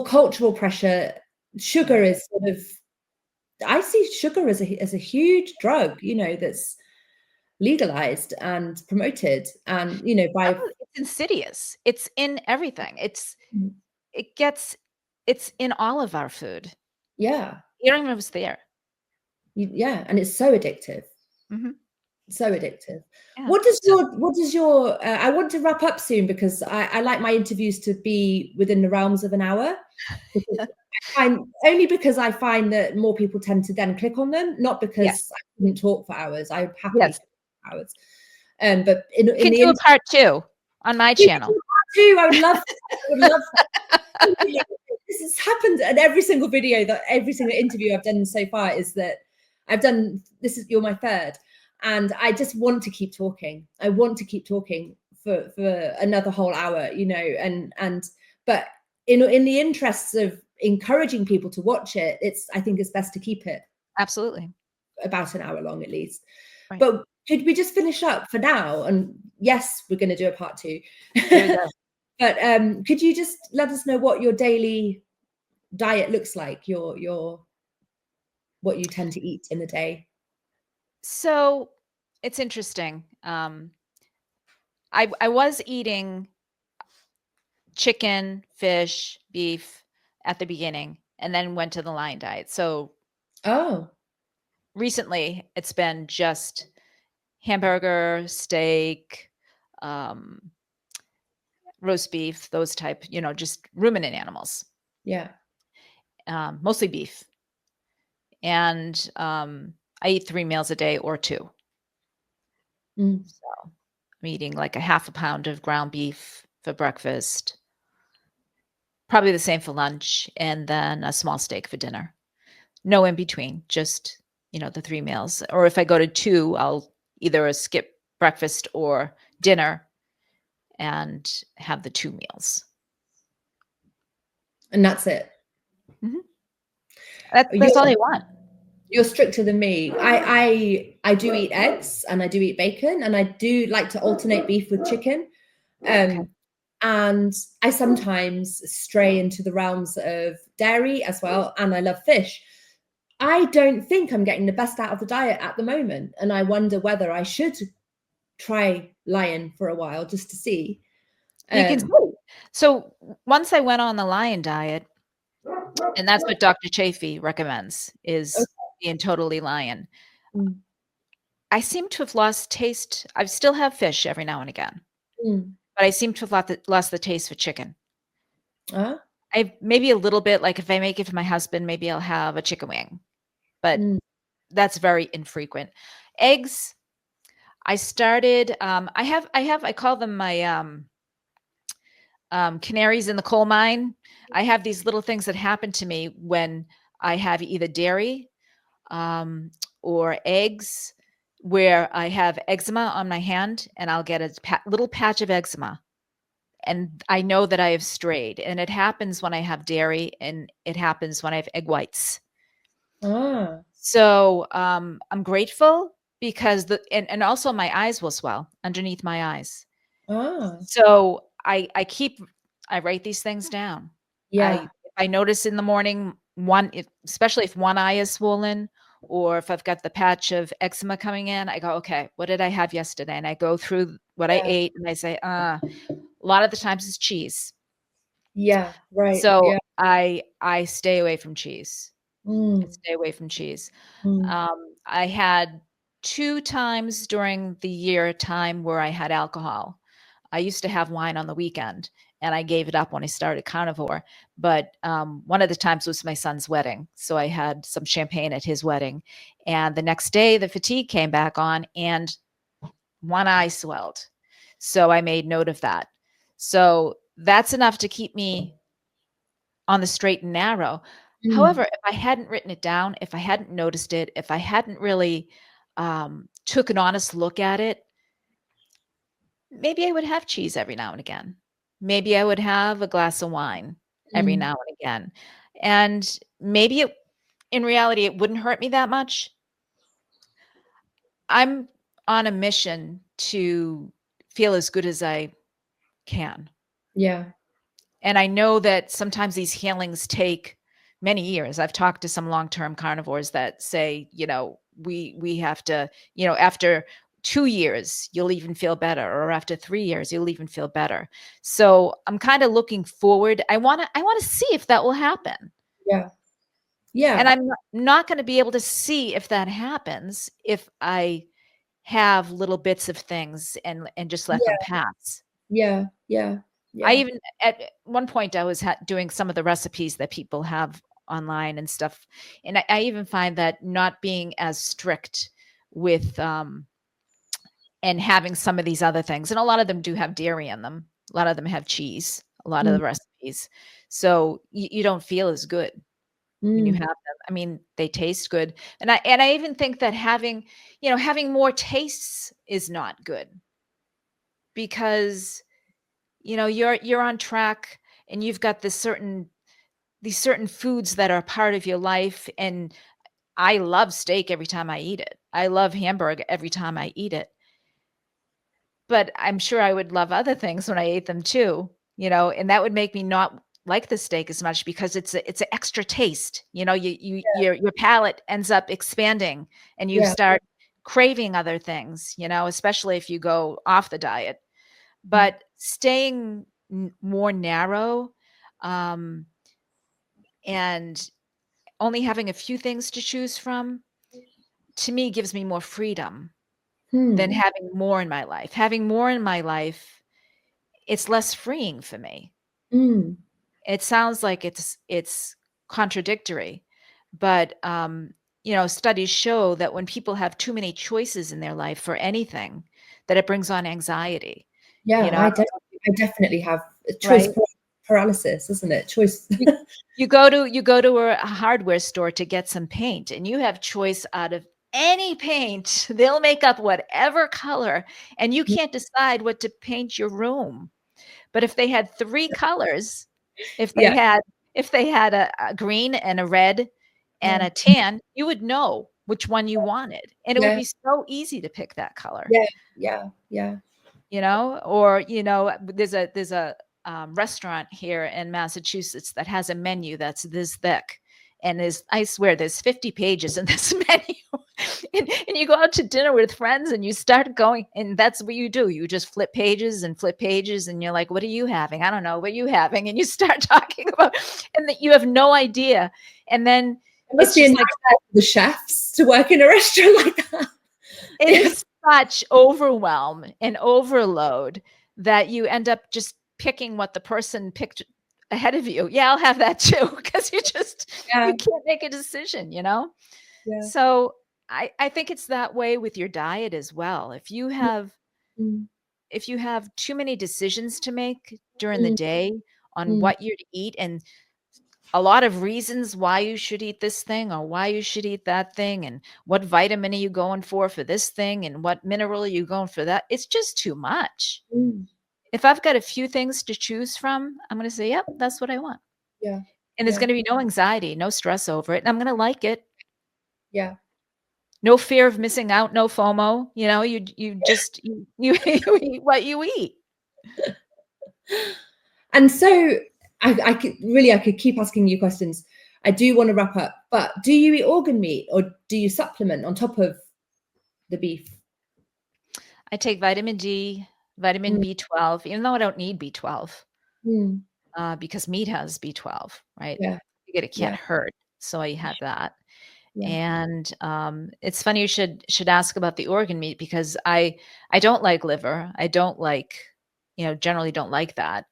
[SPEAKER 1] cultural pressure. Sugar is sort of, I see sugar as a huge drug, that's legalized and promoted, and
[SPEAKER 2] it's insidious. It's in everything. It's in all of our food.
[SPEAKER 1] Yeah.
[SPEAKER 2] You don't even know if it's there.
[SPEAKER 1] Yeah, and it's so addictive.
[SPEAKER 2] Mm-hmm.
[SPEAKER 1] So addictive.
[SPEAKER 2] Yeah.
[SPEAKER 1] What does your I want to wrap up soon, because I like my interviews to be within the realms of an hour, because I find that more people tend to then click on them, not because I couldn't talk for hours. I happily talk for hours. But in
[SPEAKER 2] you can
[SPEAKER 1] the
[SPEAKER 2] do a part 2 on my channel.
[SPEAKER 1] I would love that. I would love that. This has happened at every single interview I've done so far, is that you're my third. And I just want to keep talking. I want to keep talking for another whole hour, but in the interests of encouraging people to watch it, I think it's best to keep it
[SPEAKER 2] absolutely
[SPEAKER 1] about an hour long at least.
[SPEAKER 2] Right.
[SPEAKER 1] But could we just finish up for now? And yes, we're going to do a part 2. But could you just let us know what your daily diet looks like? What you tend to eat in a day?
[SPEAKER 2] So it's interesting. I was eating chicken, fish, beef at the beginning, and then went to the Lion diet. So recently it's been just hamburger, steak, roast beef, those type, just ruminant animals.
[SPEAKER 1] Yeah.
[SPEAKER 2] Mostly beef. And I eat 3 meals a day or 2. So I'm eating like a half a pound of ground beef for breakfast, probably the same for lunch, and then a small steak for dinner. No in between, just, the 3 meals. Or if I go to 2, I'll either skip breakfast or dinner and have the 2 meals.
[SPEAKER 1] And that's it.
[SPEAKER 2] Mm-hmm. That's all I want.
[SPEAKER 1] You're stricter than me. I do eat eggs and I do eat bacon, and I do like to alternate beef with chicken. And I sometimes stray into the realms of dairy as well, and I love fish. I don't think I'm getting the best out of the diet at the moment, and I wonder whether I should try Lion for a while just to see.
[SPEAKER 2] You can see. So once I went on the Lion diet, and that's what Dr. Chafee recommends, is being totally Lion. I seem to have lost taste. I still have fish every now and again. but I seem to have lost the taste for chicken.
[SPEAKER 1] Uh,
[SPEAKER 2] I maybe a little bit, like if I make it for my husband, maybe I'll have a chicken wing, but
[SPEAKER 1] mm,
[SPEAKER 2] that's very infrequent. Eggs, I started, I call them my, canaries in the coal mine. I have these little things that happen to me when I have either dairy, or eggs, where I have eczema on my hand and I'll get a little patch of eczema. And I know that I have strayed. And it happens when I have dairy and it happens when I have egg whites.
[SPEAKER 1] ah,
[SPEAKER 2] So I'm grateful because and also my eyes will swell underneath my eyes.
[SPEAKER 1] ah,
[SPEAKER 2] So I write these things down.
[SPEAKER 1] yeah,
[SPEAKER 2] I notice in the morning especially if one eye is swollen or if I've got the patch of eczema coming in, I go, okay, what did I have yesterday? And I go through what I
[SPEAKER 1] yeah,
[SPEAKER 2] ate and I say, a lot of the times it's cheese.
[SPEAKER 1] yeah, right,
[SPEAKER 2] So
[SPEAKER 1] yeah,
[SPEAKER 2] I stay away from cheese. I
[SPEAKER 1] mm,
[SPEAKER 2] stay away from cheese.
[SPEAKER 1] mm,
[SPEAKER 2] I had 2 times during the year time where I had alcohol. I used to have wine on the weekend, and I gave it up when I started Carnivore. But one of the times was my son's wedding, so I had some champagne at his wedding. And the next day, the fatigue came back on, and one eye swelled. So I made note of that. So that's enough to keep me on the straight and narrow. However,
[SPEAKER 1] mm,
[SPEAKER 2] if I hadn't written it down, if I hadn't noticed it, if I hadn't really took an honest look at it, maybe I would have cheese every now and again. Maybe I would have a glass of wine every
[SPEAKER 1] mm,
[SPEAKER 2] now and again. And maybe in reality, it wouldn't hurt me that much. I'm on a mission to feel as good as I can.
[SPEAKER 1] yeah,
[SPEAKER 2] And I know that sometimes these healings take many years. I've talked to some long-term carnivores that say, we have to, after 2 years, you'll even feel better, or after 3 years, you'll even feel better. So I'm kind of looking forward. I want to see if that will happen.
[SPEAKER 1] yeah,
[SPEAKER 2] And
[SPEAKER 1] yeah,
[SPEAKER 2] I'm not going to be able to see if that happens if I have little bits of things and just let them
[SPEAKER 1] yeah,
[SPEAKER 2] pass.
[SPEAKER 1] yeah, yeah,
[SPEAKER 2] I
[SPEAKER 1] yeah,
[SPEAKER 2] even at one point I was doing some of the recipes that people have online and stuff, and I even find that not being as strict with and having some of these other things, and a lot of them do have dairy in them. A lot of them have cheese. A lot of
[SPEAKER 1] mm,
[SPEAKER 2] the recipes, so you don't feel as good when you
[SPEAKER 1] mm,
[SPEAKER 2] have them. I mean, they taste good, and I even think that having more tastes is not good because you're on track and you've got these certain foods that are part of your life. And I love steak every time I eat it. I love hamburger every time I eat it. But I'm sure I would love other things when I ate them too, and that would make me not like the steak as much because it's an extra taste. Your palate ends up expanding and you
[SPEAKER 1] yeah,
[SPEAKER 2] start craving other things, especially if you go off the diet.
[SPEAKER 1] mm,
[SPEAKER 2] But staying more narrow, um, and only having a few things to choose from, to me gives me more freedom than
[SPEAKER 1] hmm,
[SPEAKER 2] having more in my life. Having more in my life, it's less freeing for me.
[SPEAKER 1] mm,
[SPEAKER 2] It sounds like it's contradictory, but studies show that when people have too many choices in their life for anything, that it brings on anxiety.
[SPEAKER 1] yeah.
[SPEAKER 2] I
[SPEAKER 1] I,
[SPEAKER 2] don't
[SPEAKER 1] de-
[SPEAKER 2] know,
[SPEAKER 1] I definitely have choice
[SPEAKER 2] right?
[SPEAKER 1] paralysis, isn't it? Choice.
[SPEAKER 2] You you go to a hardware store to get some paint and you have choice out of any paint. They'll make up whatever color and you can't decide what to paint your room. But if they had 3 colors, if they
[SPEAKER 1] Yeah,
[SPEAKER 2] had if they had a green and a red and
[SPEAKER 1] yeah,
[SPEAKER 2] a tan, you would know which one you wanted. And it would
[SPEAKER 1] yeah,
[SPEAKER 2] be so easy to pick that color.
[SPEAKER 1] yeah, yeah, yeah.
[SPEAKER 2] Or there's a restaurant here in Massachusetts that has a menu that's this thick, and I swear there's 50 pages in this menu. And you go out to dinner with friends and you start going, and that's what you do, you just flip pages and you're like, what are you having? I don't know, what are you having? And you start talking about, and that you have no idea. And then
[SPEAKER 1] It must
[SPEAKER 2] it's
[SPEAKER 1] be a
[SPEAKER 2] just like,
[SPEAKER 1] nightmare for the chefs to work in a restaurant like that.
[SPEAKER 2] it
[SPEAKER 1] Yes.
[SPEAKER 2] is such overwhelm and overload that you end up just picking what the person picked ahead of you. Yeah, I'll have that too, because you can't make a decision,
[SPEAKER 1] Yeah.
[SPEAKER 2] So I think it's that way with your diet as well. If you have
[SPEAKER 1] Mm,
[SPEAKER 2] too many decisions to make during the
[SPEAKER 1] mm,
[SPEAKER 2] day on
[SPEAKER 1] mm,
[SPEAKER 2] what you're to eat, and a lot of reasons why you should eat this thing or why you should eat that thing, and what vitamin are you going for this thing, and what mineral are you going for that, it's just too much.
[SPEAKER 1] mm.
[SPEAKER 2] If I've got a few things to choose from, I'm going to say, yep, that's what I want.
[SPEAKER 1] Yeah.
[SPEAKER 2] And there's
[SPEAKER 1] Yeah.
[SPEAKER 2] going to be no anxiety, no stress over it. And I'm going to like it.
[SPEAKER 1] Yeah.
[SPEAKER 2] No fear of missing out, no FOMO. You just you eat what you eat.
[SPEAKER 1] And so I could keep asking you questions. I do want to wrap up, but do you eat organ meat or do you supplement on top of the beef?
[SPEAKER 2] I take vitamin D, vitamin
[SPEAKER 1] Mm,
[SPEAKER 2] B12, even though I don't need B12,
[SPEAKER 1] mm,
[SPEAKER 2] because meat has B12, right?
[SPEAKER 1] yeah.
[SPEAKER 2] It can't
[SPEAKER 1] Yeah.
[SPEAKER 2] hurt, so I have that.
[SPEAKER 1] Yeah.
[SPEAKER 2] And it's funny you should ask about the organ meat, because I don't like liver. I don't like, generally don't like that.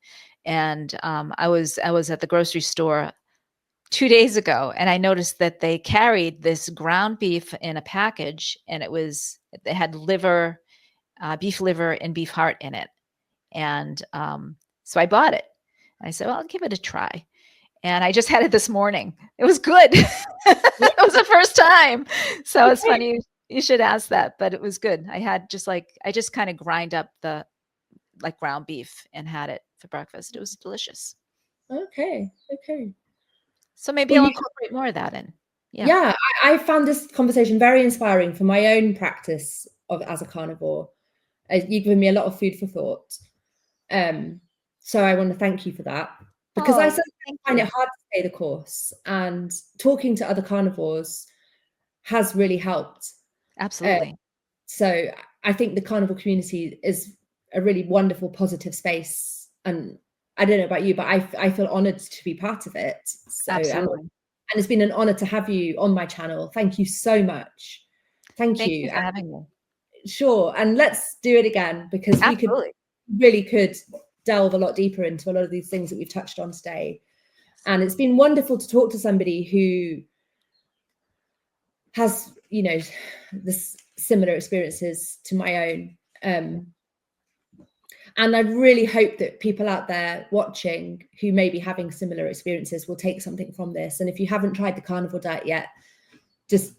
[SPEAKER 2] And I was at the grocery store 2 days ago, and I noticed that they carried this ground beef in a package, and it had liver, beef liver and beef heart in it. And so I bought it. I said, well, I'll give it a try. And I just had it this morning. It was good. It was the first time. So it's
[SPEAKER 1] Okay.
[SPEAKER 2] funny you should ask that, but it was good. I just kind of grind up the ground beef and had it for breakfast. It was delicious.
[SPEAKER 1] Okay. Okay.
[SPEAKER 2] So maybe
[SPEAKER 1] Well,
[SPEAKER 2] I'll incorporate more of that in. Yeah.
[SPEAKER 1] yeah, I found this conversation very inspiring for my own practice as a carnivore. You've given me a lot of food for thought. So I want to thank you for that, because I
[SPEAKER 2] Oh,
[SPEAKER 1] sometimes
[SPEAKER 2] thank
[SPEAKER 1] find
[SPEAKER 2] you.
[SPEAKER 1] it hard to stay the course, and talking to other carnivores has really helped. Uh,
[SPEAKER 2] Absolutely.
[SPEAKER 1] so I think the carnivore community is a really wonderful, positive space, and I don't know about you, but I feel honored to be part of it. So
[SPEAKER 2] Absolutely.
[SPEAKER 1] and it's been an honor to have you on my channel. Thank you so much. Thank
[SPEAKER 2] Thank you
[SPEAKER 1] you.
[SPEAKER 2] for having me.
[SPEAKER 1] Sure, and let's do it again, because we
[SPEAKER 2] Absolutely.
[SPEAKER 1] really could delve a lot deeper into a lot of these things that we've touched on today. And it's been wonderful to talk to somebody who has, this similar experiences to my own. And I really hope that people out there watching who may be having similar experiences will take something from this. And if you haven't tried the carnivore diet yet, just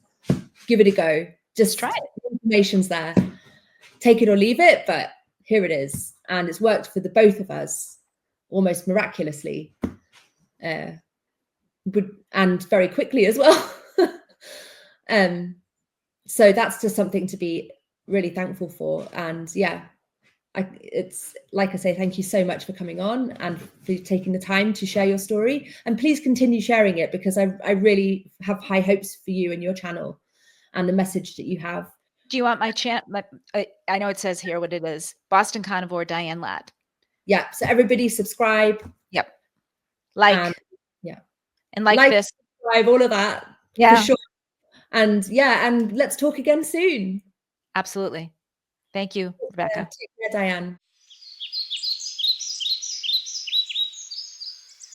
[SPEAKER 1] give it a go. Just
[SPEAKER 2] try it.
[SPEAKER 1] Information's there. Take it or leave it, but here it is. And it's worked for the both of us almost miraculously, and very quickly as well. So that's just something to be really thankful for. And yeah, it's like I say, thank you so much for coming on and for taking the time to share your story. And please continue sharing it, because I really have high hopes for you and your channel and the message that you have.
[SPEAKER 2] Do you want my chant? I know it says here what it is. Boston Carnivore, Diane Ladd.
[SPEAKER 1] Yeah. So everybody subscribe.
[SPEAKER 2] Yep.
[SPEAKER 1] And yeah.
[SPEAKER 2] And like this.
[SPEAKER 1] Subscribe, all of that.
[SPEAKER 2] Yeah.
[SPEAKER 1] For sure. And yeah, and let's talk again soon.
[SPEAKER 2] Absolutely. Thank you, Rebecca.
[SPEAKER 1] Take care, Diane.